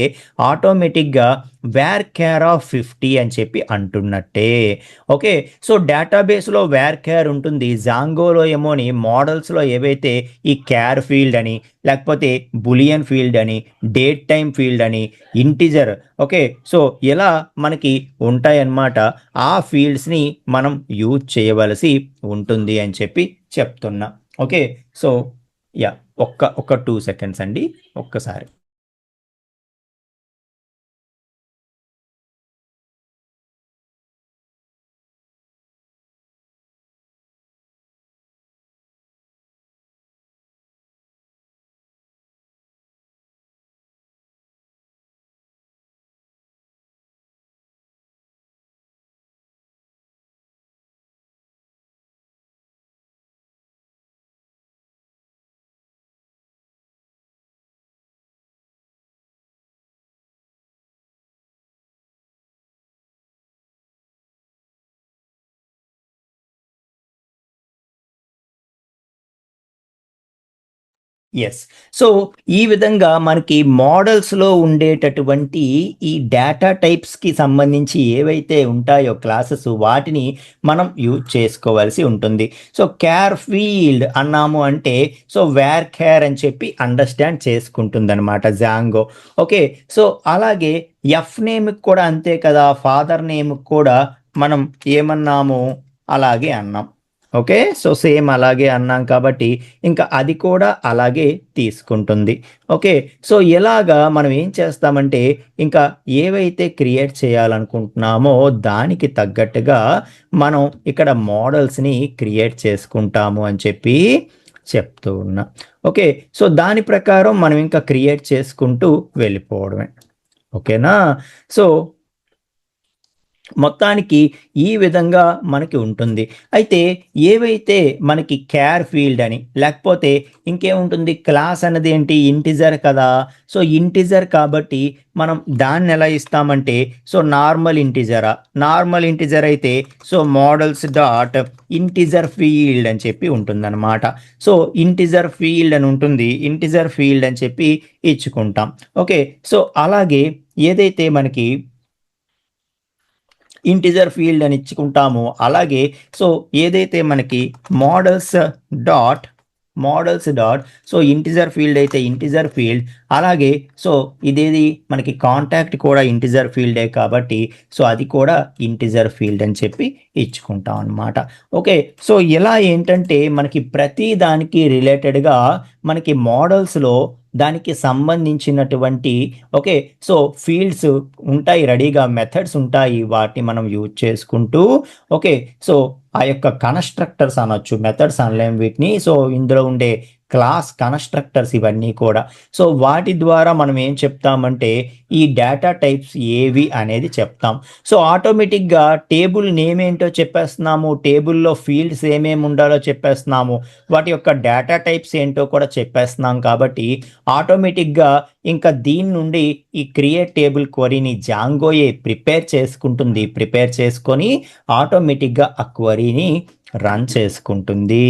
ఆటోమేటిక్గా వేర్ క్యార్ ఆఫ్ 50 అని చెప్పి అంటున్నట్టే ఓకే. సో డేటాబేస్లో వేర్ క్యార్ ఉంటుంది, జాంగోలో ఏమోని మోడల్స్లో ఏవైతే ఈ క్యార్ ఫీల్డ్ అని లేకపోతే బులియన్ ఫీల్డ్ అని డేట్ టైం ఫీల్డ్ అని ఇంటిజర్ ఓకే. సో ఇలా మనకి ఉంటాయన్నమాట. ఆ ఫీల్డ్స్ని మనం యూజ్ చేయవలసి ఉంటుంది అని చెప్పి చెప్తున్నా ఓకే. సో యా ఒక్క 2 సెకండ్స్ అండి ఒక్కసారి. ఎస్. సో ఈ విధంగా మనకి మోడల్స్లో ఉండేటటువంటి ఈ డేటా టైప్స్కి సంబంధించి ఏవైతే ఉంటాయో క్లాసెస్ వాటిని మనం యూజ్ చేసుకోవాల్సి ఉంటుంది. సో క్యార్ ఫీల్డ్ అన్నాము అంటే సో వేర్ క్యార్ అని చెప్పి అండర్స్టాండ్ చేసుకుంటుంది అనమాట జాంగో ఓకే. సో అలాగే ఎఫ్ నేమ్కి కూడా అంతే కదా, ఫాదర్ నేమ్కి కూడా మనం ఏమన్నాము అలాగే అన్నాం ఓకే. సో సేమ్ అలాగే అన్నాం కాబట్టి ఇంకా అది కూడా అలాగే తీసుకుంటుంది ఓకే. సో ఇలాగా మనం ఏం చేస్తామంటే ఇంకా ఏవైతే క్రియేట్ చేయాలనుకుంటున్నామో దానికి తగ్గట్టుగా మనం ఇక్కడ మోడల్స్ని క్రియేట్ చేసుకుంటాము అని చెప్పి చెప్తూ ఉన్నా ఓకే. సో దాని ప్రకారం మనం ఇంకా క్రియేట్ చేసుకుంటూ వెళ్ళిపోవడమే ఓకేనా. సో మొత్తానికి ఈ విధంగా మనకి ఉంటుంది. అయితే ఏవైతే మనకి కేర్ ఫీల్డ్ అని లేకపోతే ఇంకేముంటుంది, క్లాస్ అన్నది ఏంటి, ఇంటిజర్ కదా. సో ఇంటిజర్ కాబట్టి మనం దాన్ని ఎలా ఇస్తామంటే, సో నార్మల్ ఇంటిజర్ అయితే so models dot integer field అని చెప్పి ఉంటుందన్నమాట. సో ఇంటిజర్ ఫీల్డ్ అని ఉంటుంది, ఇంటిజర్ ఫీల్డ్ అని చెప్పి ఇచ్చుకుంటాం. ఓకే, సో అలాగే ఏదైతే మనకి ఇంటిజర్ ఫీల్డ్ అని ఇచ్చుకుంటాము, అలాగే సో ఏదైతే మనకి models dot so integer field అయితే ఇంటిజర్ ఫీల్డ్, అలాగే సో ఇదేది మనకి కాంటాక్ట్ కూడా ఇంటిజర్ ఫీల్డే కాబట్టి సో అది కూడా ఇంటిజర్ ఫీల్డ్ అని చెప్పి ఇచ్చుకుంటాం అనమాట. ఓకే, సో ఇలా ఏంటంటే మనకి ప్రతి దానికి రిలేటెడ్గా మనకి మోడల్స్లో దానికి సంబంధించినటువంటి ఓకే సో ఫీల్డ్స్ ఉంటాయి, రెడీగా మెథడ్స్ ఉంటాయి, వాటిని మనం యూజ్ చేసుకుంటూ ఓకే సో ఆ యొక్క కన్స్ట్రక్టర్స్ అనొచ్చు, మెథడ్స్ అనలేం వీటిని. సో ఇందులో ఉండే క్లాస్ కన్స్ట్రక్టర్స్ ఇవన్నీ కూడా. సో వాటి ద్వారా మనం ఏం చెప్తామంటే ఈ డేటా టైప్స్ ఏవి అనేది చెప్తాం. సో ఆటోమేటిక్గా టేబుల్ నేమ్ ఏంటో చెప్పేస్తున్నాము, టేబుల్లో ఫీల్డ్స్ ఏమేమి ఉండాలో చెప్పేస్తున్నాము, వాటి యొక్క డేటా టైప్స్ ఏంటో కూడా చెప్పేస్తున్నాం. కాబట్టి ఆటోమేటిక్గా ఇంకా దీని నుండి ఈ క్రియేట్ టేబుల్ క్వరీని జాంగోయే ప్రిపేర్ చేసుకొని ఆటోమేటిక్గా ఆ క్వరీని రన్ చేసుకుంటుంది.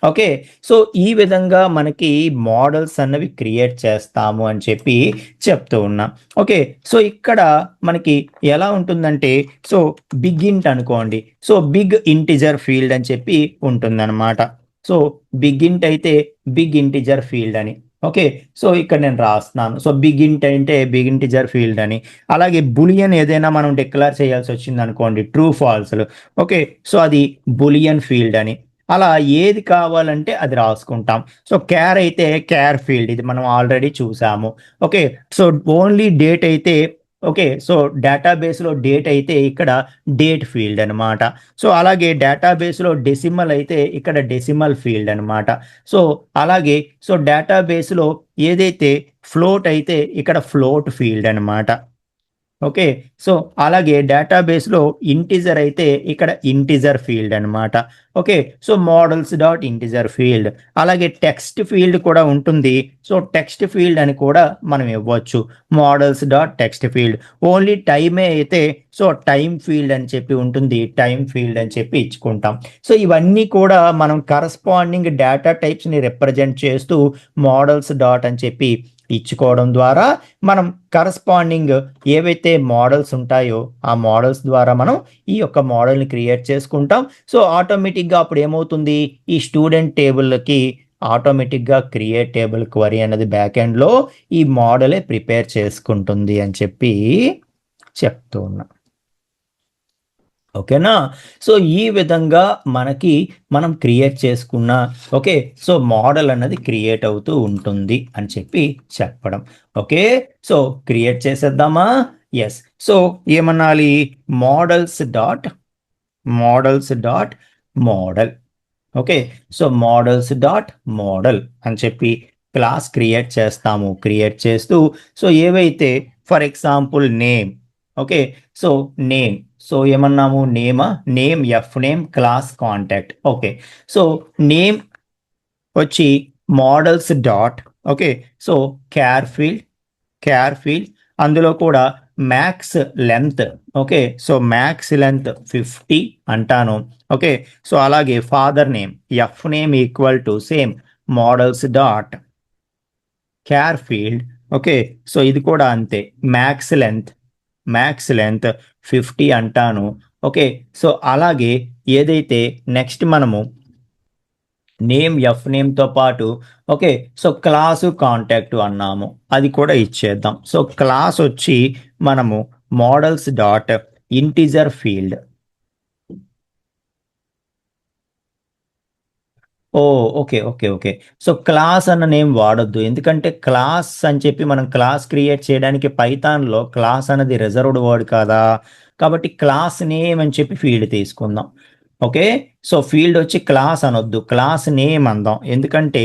ఓకే, సో ఈ విధంగా మనకి మోడల్స్ అన్నవి క్రియేట్ చేస్తాము అని చెప్పి చెప్తూ ఉన్నా. ఓకే, సో ఇక్కడ మనకి ఎలా ఉంటుందంటే సో బిగ్ అనుకోండి, సో బిగ్ ఇంటిజర్ ఫీల్డ్ అని చెప్పి ఉంటుందన్నమాట. సో బిగ్ అయితే బిగ్ ఇంటిజర్ ఫీల్డ్ అని. ఓకే, సో ఇక్కడ నేను రాస్తున్నాను, సో బిగ్ ఇంటిజర్ ఫీల్డ్ అని. అలాగే బులియన్ ఏదైనా మనం డిక్లేర్ చేయాల్సి వచ్చింది అనుకోండి, ట్రూ ఫాల్స్లు, ఓకే సో అది బులియన్ ఫీల్డ్ అని. అలా ఏది కావాలంటే అది రాసుకుంటాం. సో క్యార్ అయితే క్యార్ ఫీల్డ్, ఇది మనం ఆల్రెడీ చూసాము. ఓకే, సో ఓన్లీ డేట్ అయితే ఓకే సో డేటాబేస్లో డేట్ అయితే ఇక్కడ డేట్ ఫీల్డ్ అనమాట. సో అలాగే డేటాబేస్లో డెసిమల్ అయితే ఇక్కడ డెసిమల్ ఫీల్డ్ అనమాట. సో అలాగే సో డేటాబేస్లో ఏదైతే ఫ్లోట్ అయితే ఇక్కడ ఫ్లోట్ ఫీల్డ్ అనమాట. ఓకే, సో అలాగే డేటాబేస్లో ఇంటిజర్ అయితే ఇక్కడ ఇంటిజర్ ఫీల్డ్ అనమాట. Okay, so models dot integer field. అలాగే టెక్స్ట్ ఫీల్డ్ కూడా ఉంటుంది, సో టెక్స్ట్ ఫీల్డ్ అని కూడా మనం ఇవ్వచ్చు, models dot text field. Only టైమే అయితే సో టైం ఫీల్డ్ అని చెప్పి ఉంటుంది, టైం ఫీల్డ్ అని చెప్పి ఇచ్చుకుంటాం. సో ఇవన్నీ కూడా మనం కరస్పాండింగ్ డేటా టైప్స్ని రిప్రజెంట్ చేస్తూ మోడల్స్ డాట్ అని చెప్పి ఇచ్చుకోవడం ద్వారా మనం కరస్పాండింగ్ ఏవైతే మోడల్స్ ఉంటాయో ఆ మోడల్స్ ద్వారా మనం ఈ యొక్క మోడల్ని క్రియేట్ చేసుకుంటాం. సో ఆటోమేటిక్గా అప్పుడు ఏమవుతుంది, ఈ స్టూడెంట్ టేబుల్కి ఆటోమేటిక్గా క్రియేట్ టేబుల్ క్వరీ అనేది బ్యాక్ ఎండ్లో ఈ మోడలే ప్రిపేర్ చేసుకుంటుంది అని చెప్పి చెప్తూ ఉన్నా. ఓకేనా, సో ఈ విధంగా మనం క్రియేట్ చేసుకున్న ఓకే సో మోడల్ అన్నది క్రియేట్ అవుతూ ఉంటుంది అని చెప్పి చెప్పడం. ఓకే, సో క్రియేట్ చేసేద్దామా. ఎస్, సో ఏమనాలి, models dot model. Okay, so models dot model అని చెప్పి క్లాస్ క్రియేట్ చేస్తాము. క్రియేట్ చేస్తూ సో ఏవైతే for example name, okay so name, so ఏమన్నాము name F name class contact. Okay, so name వచ్చి models dot okay so char field అందులో కూడా max length, okay so max length 50 అంటాను. Okay, so అలాగే father name F name equal to same models dot char field. Okay, so ఇది కూడా అంతే, max length 50 అంటాను. Okay, so అలాగే ఏదైతే నెక్స్ట్ మనము నేమ్ ఎఫ్ నేమ్తో పాటు ఓకే సో క్లాసు కాంటాక్ట్ అన్నాము, అది కూడా ఇచ్చేద్దాం. సో క్లాస్ వచ్చి మనము models dot integer field. Okay. So class అన్న నేమ్ వాడొద్దు, ఎందుకంటే క్లాస్ అని చెప్పి మనం క్లాస్ క్రియేట్ చేయడానికి పైథాన్లో క్లాస్ అనేది రిజర్వ్డ్ వర్డ్ కాదా, కాబట్టి క్లాస్ నేమ్ అని చెప్పి ఫీల్డ్ తీసుకుందాం. ఓకే. సో ఫీల్డ్ వచ్చి క్లాస్ అనొద్దు, క్లాస్ నేమ్ అందాం. ఎందుకంటే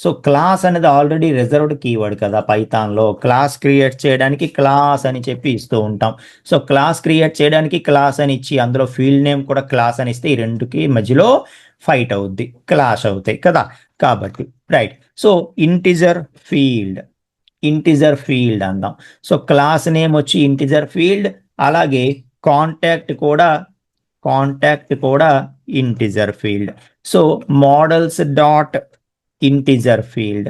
సో క్లాస్ అనేది ఆల్రెడీ రిజర్వ్డ్ కీవర్డ్ కదా పైథాన్లో. క్లాస్ క్రియేట్ చేయడానికి క్లాస్ అని చెప్పి ఇస్తూ ఉంటాం. సో క్లాస్ క్రియేట్ చేయడానికి క్లాస్ అని ఇచ్చి అందులో ఫీల్డ్ నేమ్ కూడా క్లాస్ అని ఇస్తే ఈ రెండుకి మధ్యలో ఫైట్ అవుద్ది, క్లాష్ అవుతాయి కదా. కాబట్టి right. So integer field, integer field అందాం. సో క్లాస్ నేమ్ వచ్చి ఇంటిజర్ ఫీల్డ్, అలాగే కాంటాక్ట్ కూడా, కాంటాక్ట్ కూడా integer field. So models dot integer field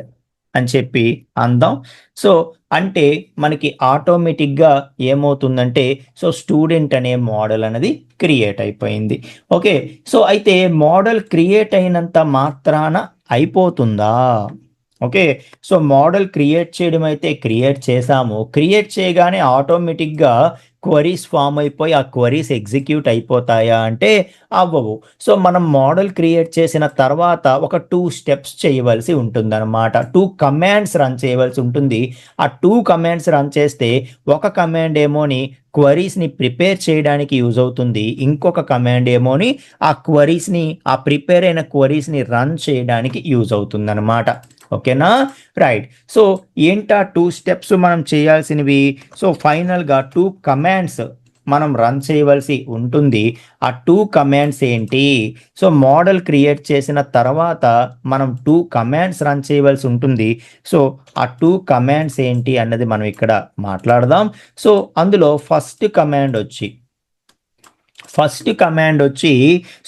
అని చెప్పి అందాం. సో అంటే మనకి ఆటోమేటిక్గా ఏమవుతుందంటే సో స్టూడెంట్ అనే మోడల్ అనేది క్రియేట్ అయిపోయింది. ఓకే. సో అయితే మోడల్ క్రియేట్ అయినంత మాత్రాన అయిపోతుందా? ఓకే. సో మోడల్ క్రియేట్ చేయడం అయితే క్రియేట్ చేసాము, క్రియేట్ చేయగానే ఆటోమేటిక్గా క్వరీస్ ఫామ్ అయిపోయి ఆ క్వరీస్ ఎగ్జిక్యూట్ అయిపోతాయా అంటే అవ్వవు. సో మనం మోడల్ క్రియేట్ చేసిన తర్వాత ఒక 2 స్టెప్స్ చేయవలసి ఉంటుందన్నమాట. 2 కమాండ్స్ రన్ చేయవలసి ఉంటుంది. ఆ 2 కమాండ్స్ రన్ చేస్తే ఒక కమాండ్ ఏమోని క్వరీస్ని ప్రిపేర్ చేయడానికి యూజ్ అవుతుంది, ఇంకొక కమాండ్ ఏమోని ఆ క్వరీస్ని, ఆ ప్రిపేర్ అయిన క్వరీస్ని రన్ చేయడానికి యూజ్ అవుతుంది అనమాట. ఓకేనా. రైట్. సో ఏంటా 2 స్టెప్స్ మనం చేయాల్సినవి? సో ఫైనల్గా 2 కమాండ్స్ మనం రన్ చేయవలసి ఉంటుంది. ఆ 2 కమాండ్స్ ఏంటి? సో మోడల్ క్రియేట్ చేసిన తర్వాత మనం 2 కమాండ్స్ రన్ చేయవలసి ఉంటుంది. సో ఆ 2 కమాండ్స్ ఏంటి అన్నది మనం ఇక్కడ మాట్లాడదాం. సో అందులో ఫస్ట్ కమాండ్ వచ్చి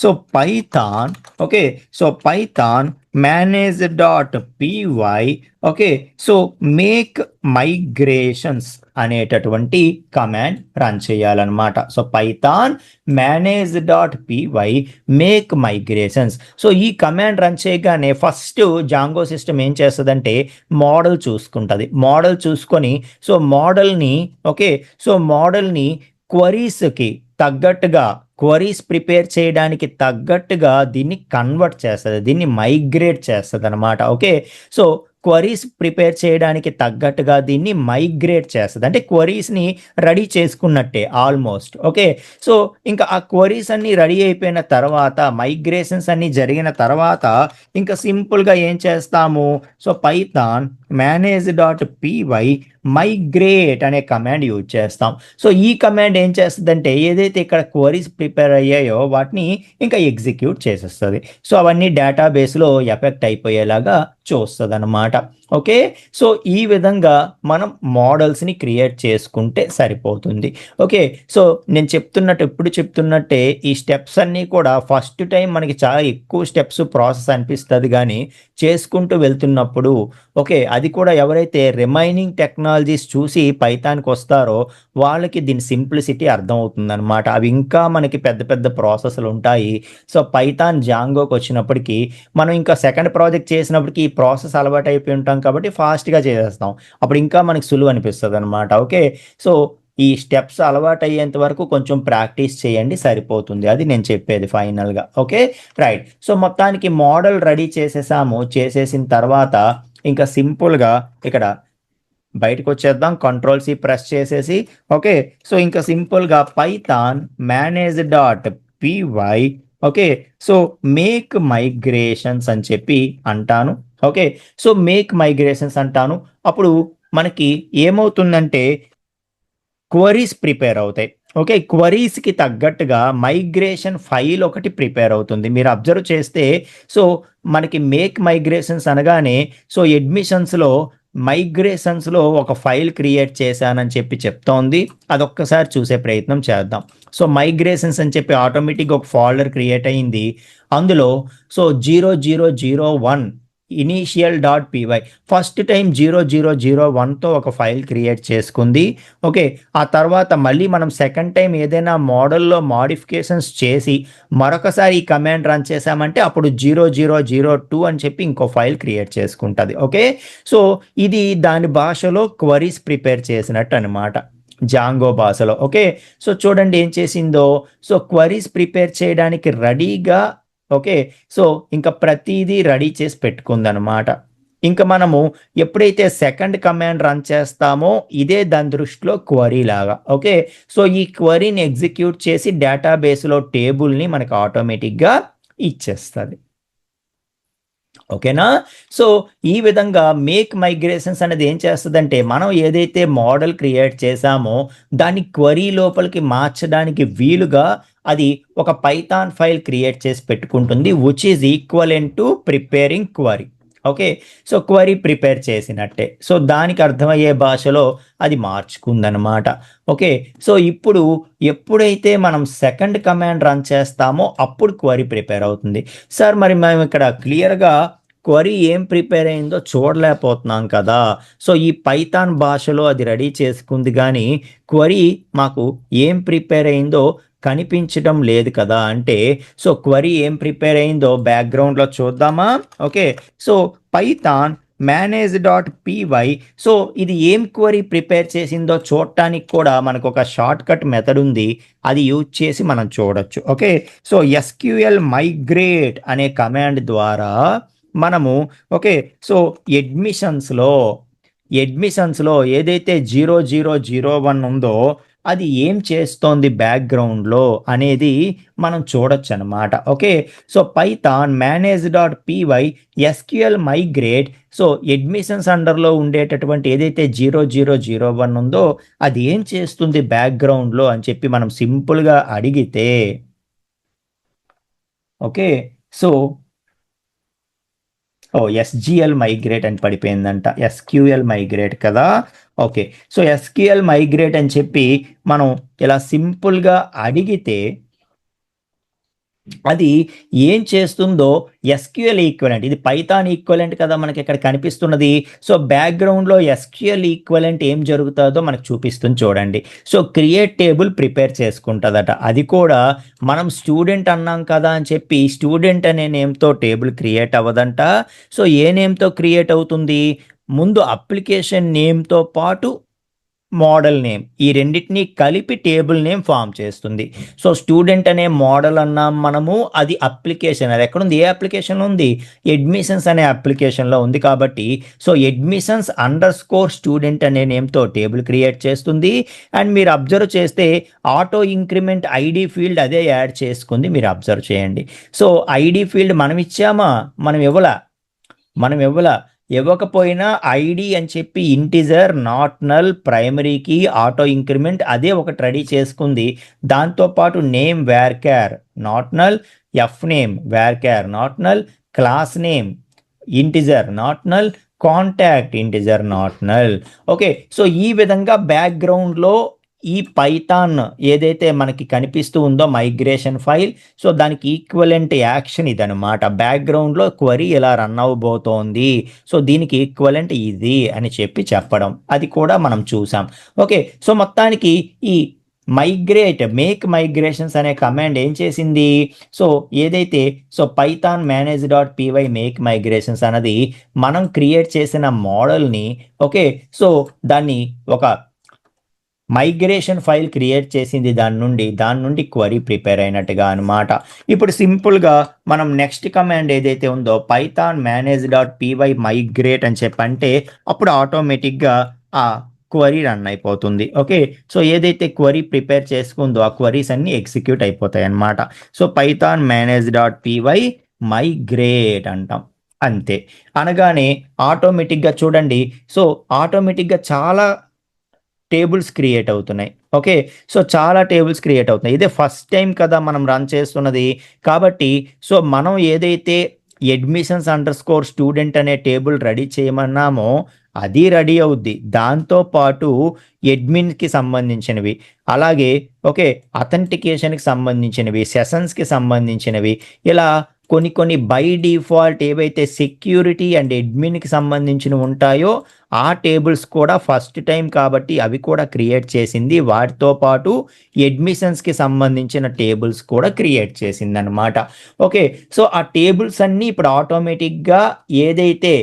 so Python. Okay. So Python manage dot py. Okay. So make migrations అనేటటువంటి కమాండ్ రన్ చేయాలన్నమాట. So Python manage dot py make migrations. So ఈ కమాండ్ రన్ చేయగానే ఫస్ట్ జాంగో సిస్టమ్ ఏం చేస్తుందంటే మోడల్ చూసుకుంటుంది. Model చూసుకొని so మోడల్ని, ఓకే, సో మోడల్ని క్వరీస్కి తగ్గట్టుగా, క్వరీస్ ప్రిపేర్ చేయడానికి తగ్గట్టుగా దీన్ని కన్వర్ట్ చేస్తుంది, దీన్ని మైగ్రేట్ చేస్తుంది అనమాట. ఓకే. సో క్వరీస్ ప్రిపేర్ చేయడానికి తగ్గట్టుగా దీన్ని మైగ్రేట్ చేస్తుంది, అంటే క్వరీస్ని రెడీ చేసుకున్నట్టే ఆల్మోస్ట్. ఓకే. సో ఇంకా ఆ క్వరీస్ అన్నీ రెడీ అయిపోయిన తర్వాత, మైగ్రేషన్స్ అన్నీ జరిగిన తర్వాత ఇంకా సింపుల్గా ఏం చేస్తాము? So Python manage dot py migrate అనే కమాండ్ యూజ్ చేస్తాం. సో ఈ కమాండ్ ఏం చేస్తుందంటే ఏదైతే ఇక్కడ క్వరీస్ ప్రిపేర్ అయ్యాయో వాటిని ఇంకా ఎగ్జిక్యూట్ చేసేస్తుంది. సో అవన్నీ డేటాబేస్లో ఎఫెక్ట్ అయిపోయేలాగా చూస్తుంది అనమాట. ఓకే. సో ఈ విధంగా మనం మోడల్స్ని క్రియేట్ చేసుకుంటే సరిపోతుంది. ఓకే. సో నేను ఎప్పుడు చెప్తున్నట్టే ఈ స్టెప్స్ అన్నీ కూడా ఫస్ట్ టైం మనకి చాలా ఎక్కువ స్టెప్స్ ప్రాసెస్ అనిపిస్తుంది, కానీ చేసుకుంటూ వెళ్తున్నప్పుడు, ఓకే, అది కూడా ఎవరైతే రిమైనింగ్ టెక్నాలజీస్ చూసి పైథాన్కి వస్తారో వాళ్ళకి దీని సింప్లిసిటీ అర్థమవుతుందన్నమాట. అవి ఇంకా మనకి పెద్ద పెద్ద ప్రాసెస్లు ఉంటాయి. సో పైథాన్ జాంగోకి వచ్చినప్పటికీ మనం ఇంకా సెకండ్ ప్రాజెక్ట్ చేసినప్పటికీ ఈ ప్రాసెస్ అలవాటు అయిపోయి ఉంటాం కాబట్టి ఫాస్ట్గా చేసేస్తాం. అప్పుడు ఇంకా మనకి సులువు అనిపిస్తుంది అనమాట. ఓకే. సో ఈ స్టెప్స్ అలవాటు అయ్యేంత వరకు కొంచెం ప్రాక్టీస్ చేయండి, సరిపోతుంది. అది నేను చెప్పేది ఫైనల్గా. ఓకే. రైట్. సో మొత్తానికి మోడల్ రెడీ చేసేసాము. చేసేసిన తర్వాత ఇంకా సింపుల్గా ఇక్కడ బయటకు వచ్చేద్దాం, కంట్రోల్-C ప్రెస్ చేసేసి. ఓకే. సో ఇంకా సింపుల్గా Python manage dot py, okay, so make migrations అని చెప్పి అంటాను. ఓకే. సో మేక్ మైగ్రేషన్స్ అంటాను. అప్పుడు మనకి ఏమవుతుందంటే క్వరీస్ ప్రిపేర్ అవుతాయి. ఓకే. క్వరీస్కి తగ్గట్టుగా మైగ్రేషన్ ఫైల్ ఒకటి ప్రిపేర్ అవుతుంది. మీరు అబ్జర్వ్ చేస్తే సో మనకి మేక్ మైగ్రేషన్స్ అనగానే సో అడ్మిషన్స్లో మైగ్రేషన్స్లో ఒక ఫైల్ క్రియేట్ చేశానని చెప్పి చెప్తోంది. అదొక్కసారి చూసే ప్రయత్నం చేద్దాం. సో మైగ్రేషన్స్ అని చెప్పి ఆటోమేటిక్గా ఒక ఫోల్డర్ క్రియేట్ అయ్యింది. అందులో so 0001 initial dot PY first time 0001తో ఒక ఫైల్ క్రియేట్ చేసుకుంది. ఓకే. ఆ తర్వాత మళ్ళీ మనం సెకండ్ టైం ఏదైనా మోడల్లో మాడిఫికేషన్స్ చేసి మరొకసారి ఈ కమాండ్ రన్ చేసామంటే అప్పుడు 0002 అని చెప్పి ఇంకో ఫైల్ క్రియేట్ చేసుకుంటుంది. ఓకే. సో ఇది దాని భాషలో క్వరీస్ ప్రిపేర్ చేసినట్టు అనమాట, జాంగో భాషలో. ఓకే. సో చూడండి ఏం చేసిందో. సో క్వరీస్ ప్రిపేర్ చేయడానికి రెడీగా, ఓకే, సో ఇంకా ప్రతిదీ రెడీ చేసి పెట్టుకుందనమాట. ఇంకా మనము ఎప్పుడైతే సెకండ్ కమాండ్ రన్ చేస్తామో ఇదే దాని దృష్టిలో క్వరీ లాగా. ఓకే. సో ఈ క్వరీని ఎగ్జిక్యూట్ చేసి డేటాబేస్లో టేబుల్ని మనకు ఆటోమేటిక్గా ఇచ్చేస్తుంది. ఓకేనా. సో ఈ విధంగా మేక్ మైగ్రేషన్స్ అనేది ఏం చేస్తుందంటే మనం ఏదైతే మోడల్ క్రియేట్ చేసామో దాన్ని క్వరీ లోపలికి మార్చడానికి వీలుగా అది ఒక పైథాన్ ఫైల్ క్రియేట్ చేసి పెట్టుకుంటుంది, which is equivalent to preparing query. Okay. So query prepare చేసినట్టే. సో దానికి అర్థమయ్యే భాషలో అది మార్చుకుందనమాట. ఓకే. సో ఇప్పుడు ఎప్పుడైతే మనం సెకండ్ కమాండ్ రన్ చేస్తామో అప్పుడు క్వరీ ప్రిపేర్ అవుతుంది. సార్ మరి మేము ఇక్కడ క్లియర్గా క్వరీ ఏం ప్రిపేర్ అయిందో చూడలేకపోతున్నాం కదా. సో ఈ పైథాన్ భాషలో అది రెడీ చేసుకుంది కానీ క్వరీ మాకు ఏం ప్రిపేర్ అయిందో కనిపించడం లేదు కదా అంటే, సో క్వరీ ఏం ప్రిపేర్ అయిందో బ్యాక్గ్రౌండ్లో చూద్దామా. Okay. So python manage.py. So ఇది ఏం క్వరీ ప్రిపేర్ చేసిందో చూడటానికి కూడా మనకు ఒక షార్ట్ కట్ మెథడ్ ఉంది, అది యూజ్ చేసి మనం చూడొచ్చు. ఓకే. సో SQL migrate అనే కమాండ్ ద్వారా మనము ఓకే. సో అడ్మిషన్స్లో ఏదైతే 0001 ఉందో అది ఏం చేస్తోంది బ్యాక్గ్రౌండ్లో అనేది మనం చూడొచ్చు అనమాట. Okay. So python manage.py SQL migrate. So admissions అండర్లో ఉండేటటువంటి ఏదైతే 0001 ఉందో అది ఏం చేస్తుంది బ్యాక్గ్రౌండ్లో అని చెప్పి మనం సింపుల్గా అడిగితే ఓకే. సో SGL మైగ్రేట్ అని పడిపోయిందంట, SQL మైగ్రేట్ కదా. ఓకే. సో SQL మైగ్రేట్ అని చెప్పి మనం ఇలా సింపుల్గా అడిగితే అది ఏం చేస్తుందో SQL ఈక్వలెంట్, ఇది పైథాన్ ఈక్వలెంట్ కదా మనకి ఇక్కడ కనిపిస్తున్నది. సో బ్యాక్గ్రౌండ్లో SQL ఈక్వలెంట్ ఏం జరుగుతుందో మనకు చూపిస్తుంది చూడండి. సో క్రియేట్ టేబుల్ ప్రిపేర్ చేసుకుంటుందట. అది కూడా మనం స్టూడెంట్ అన్నాం కదా అని చెప్పి స్టూడెంట్ అనే నేమ్తో టేబుల్ క్రియేట్ అవ్వదంట. సో ఏ నేమ్తో క్రియేట్ అవుతుంది, ముందు అప్లికేషన్ నేమ్తో పాటు మోడల్ నేమ్, ఈ రెండింటినీ కలిపి టేబుల్ నేమ్ ఫామ్ చేస్తుంది. సో స్టూడెంట్ అనే మోడల్ అన్నాం మనము, అది అప్లికేషన్, అది ఎక్కడుంది, ఏ అప్లికేషన్లో ఉంది, అడ్మిషన్స్ అనే అప్లికేషన్లో ఉంది. కాబట్టి సో admissions_student అనే నేమ్తో టేబుల్ క్రియేట్ చేస్తుంది. అండ్ మీరు అబ్జర్వ్ చేస్తే ఆటో ఇంక్రిమెంట్ ఐడి ఫీల్డ్ అదే యాడ్ చేసుకుంది, మీరు అబ్జర్వ్ చేయండి. సో ఐడి ఫీల్డ్ మనం ఇచ్చామా, మనం ఇవ్వకపోయినా ఐడి అని చెప్పి ఇంటిజర్ నాట్ నల్ ప్రైమరీకి ఆటో ఇంక్రిమెంట్ అదే ఒకటి రెడీ చేసుకుంది. దాంతోపాటు name varchar not null, F name varchar not null, class name integer not null, contact integer not null. Okay. So ఈ విధంగా బ్యాక్గ్రౌండ్లో ఈ పైథాన్ ఏదైతే మనకి కనిపిస్తూ ఉందో మైగ్రేషన్ ఫైల్, సో దానికి ఈక్వలెంట్ యాక్షన్ ఇదనమాట. బ్యాక్గ్రౌండ్లో క్వరీ ఎలా రన్ అవ్వబోతోంది, సో దీనికి ఈక్వలెంట్ ఇది అని చెప్పడం, అది కూడా మనం చూసాం. ఓకే. సో మొత్తానికి ఈ మేక్ మైగ్రేషన్స్ అనే కమాండ్ ఏం చేసింది, సో ఏదైతే పైథాన్ manage.py మేక్ మైగ్రేషన్స్ అన్నది మనం క్రియేట్ చేసిన మోడల్ని ఓకే. సో దాన్ని ఒక మైగ్రేషన్ ఫైల్ క్రియేట్ చేసింది, దాని నుండి క్వరీ ప్రిపేర్ అయినట్టుగా అనమాట. ఇప్పుడు సింపుల్గా మనం నెక్స్ట్ కమాండ్ ఏదైతే ఉందో పైథాన్ manage.py మైగ్రేట్ అని చెప్పంటే అప్పుడు ఆటోమేటిక్గా ఆ క్వరీ రన్ అయిపోతుంది. ఓకే. సో ఏదైతే క్వరీ ప్రిపేర్ చేసుకుందో ఆ క్వరీస్ అన్ని ఎగ్జిక్యూట్ అయిపోతాయి అన్నమాట. సో పైథాన్ manage.py మైగ్రేట్ అంటాం, అంతే. అనగానే ఆటోమేటిక్గా చూడండి, సో ఆటోమేటిక్గా చాలా టేబుల్స్ క్రియేట్ అవుతున్నాయి. ఓకే. సో చాలా టేబుల్స్ క్రియేట్ అవుతున్నాయి. ఇదే ఫస్ట్ టైం కదా మనం రన్ చేస్తున్నది. కాబట్టి సో మనం ఏదైతే admissions_student అనే టేబుల్ రెడీ చేయమన్నామో అది రెడీ అవుద్ది. దాంతోపాటు అడ్మిన్కి సంబంధించినవి, అలాగే ఓకే అథెంటికేషన్కి సంబంధించినవి, సెషన్స్కి సంబంధించినవి, ఇలా కొన్ని బై డిఫాల్ట్ ఏవైతే సెక్యూరిటీ అండ్ అడ్మిన్కి సంబంధించినవి ఉంటాయో ఆ టేబుల్స్ కూడా ఫస్ట్ టైం కాబట్టి అవి కూడా క్రియేట్ చేసింది. వాటితో పాటు అడ్మిషన్స్కి సంబంధించిన టేబుల్స్ కూడా క్రియేట్ చేసింది అనమాట. ఓకే. సో ఆ టేబుల్స్ అన్నీ ఇప్పుడు ఆటోమేటిక్గా ఏదైతే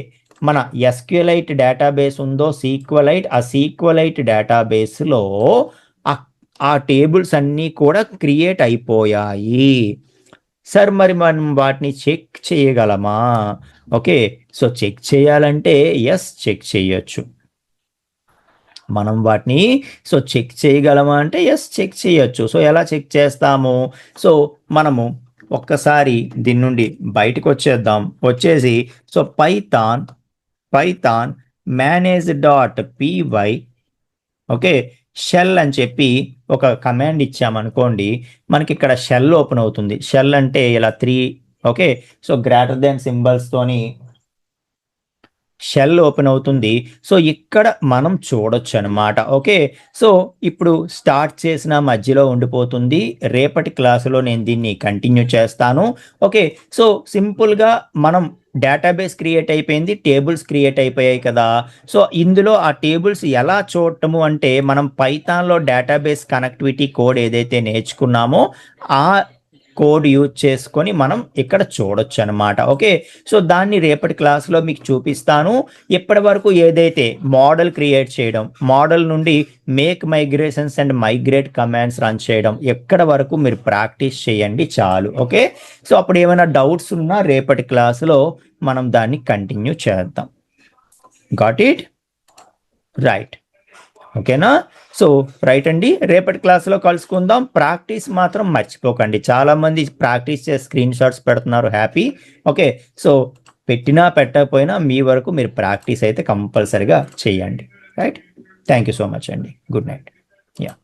మన SQLite డేటాబేస్ ఉందో సీక్వెలైట్, ఆ సీక్వెలైట్ డేటాబేస్లో ఆ టేబుల్స్ అన్నీ కూడా క్రియేట్ అయిపోయాయి. సార్ మరి మనం వాటిని చెక్ చేయగలమా, ఓకే సో చెక్ చేయాలంటే ఎస్ చెక్ చేయొచ్చు. మనం వాటిని సో చెక్ చేయగలమా అంటే ఎస్ చెక్ చేయొచ్చు. సో ఎలా చెక్ చేస్తాము? సో మనము ఒక్కసారి దీని నుండి బయటకు వచ్చేద్దాం. వచ్చేసి so Python manage dot py okay shell అని చెప్పి ఒక కమాండ్ ఇచ్చామనుకోండి, మనకి ఇక్కడ షెల్ ఓపెన్ అవుతుంది. షెల్ అంటే ఇలా 3 ఓకే సో గ్రేటర్ దెన్ సింబల్స్తోని షెల్ ఓపెన్ అవుతుంది. సో ఇక్కడ మనం చూడొచ్చు అనమాట. ఓకే సో ఇప్పుడు స్టార్ట్ చేసిన మధ్యలో ఉండిపోతుంది. రేపటి క్లాసులో నేను దీన్ని కంటిన్యూ చేస్తాను. ఓకే సో సింపుల్గా మనం డేటాబేస్ క్రియేట్ అయిపోయింది, టేబుల్స్ క్రియేట్ అయిపోయాయి కదా. సో ఇందులో ఆ టేబుల్స్ ఎలా చూడటము అంటే మనం పైథాన్లో డేటాబేస్ కనెక్టివిటీ కోడ్ ఏదైతే నేర్చుకున్నామో ఆ కోడ్ యూజ్ చేసుకొని మనం ఇక్కడ చూడొచ్చు అనమాట. ఓకే సో దాన్ని రేపటి క్లాస్లో మీకు చూపిస్తాను. ఇప్పటి వరకు ఏదైతే మోడల్ క్రియేట్ చేయడం, మోడల్ నుండి make migrations and migrate commands run చేయడం, ఎక్కడ వరకు మీరు ప్రాక్టీస్ చేయండి చాలు. ఓకే సో అప్పుడు ఏమైనా డౌట్స్ ఉన్నా రేపటి క్లాసులో మనం దాన్ని కంటిన్యూ చేద్దాం. Got it right? ఓకేనా? సో రైట్ అండి, రేపటి క్లాస్లో కలుసుకుందాం. ప్రాక్టీస్ మాత్రం మర్చిపోకండి. చాలామంది ప్రాక్టీస్ చేసి స్క్రీన్ షాట్స్ పెడుతున్నారు, హ్యాపీ. ఓకే సో పెట్టినా పెట్టకపోయినా మీ వరకు మీరు ప్రాక్టీస్ అయితే కంపల్సరీగా చేయండి. Right? Thank you so much అండి. Good night. యా.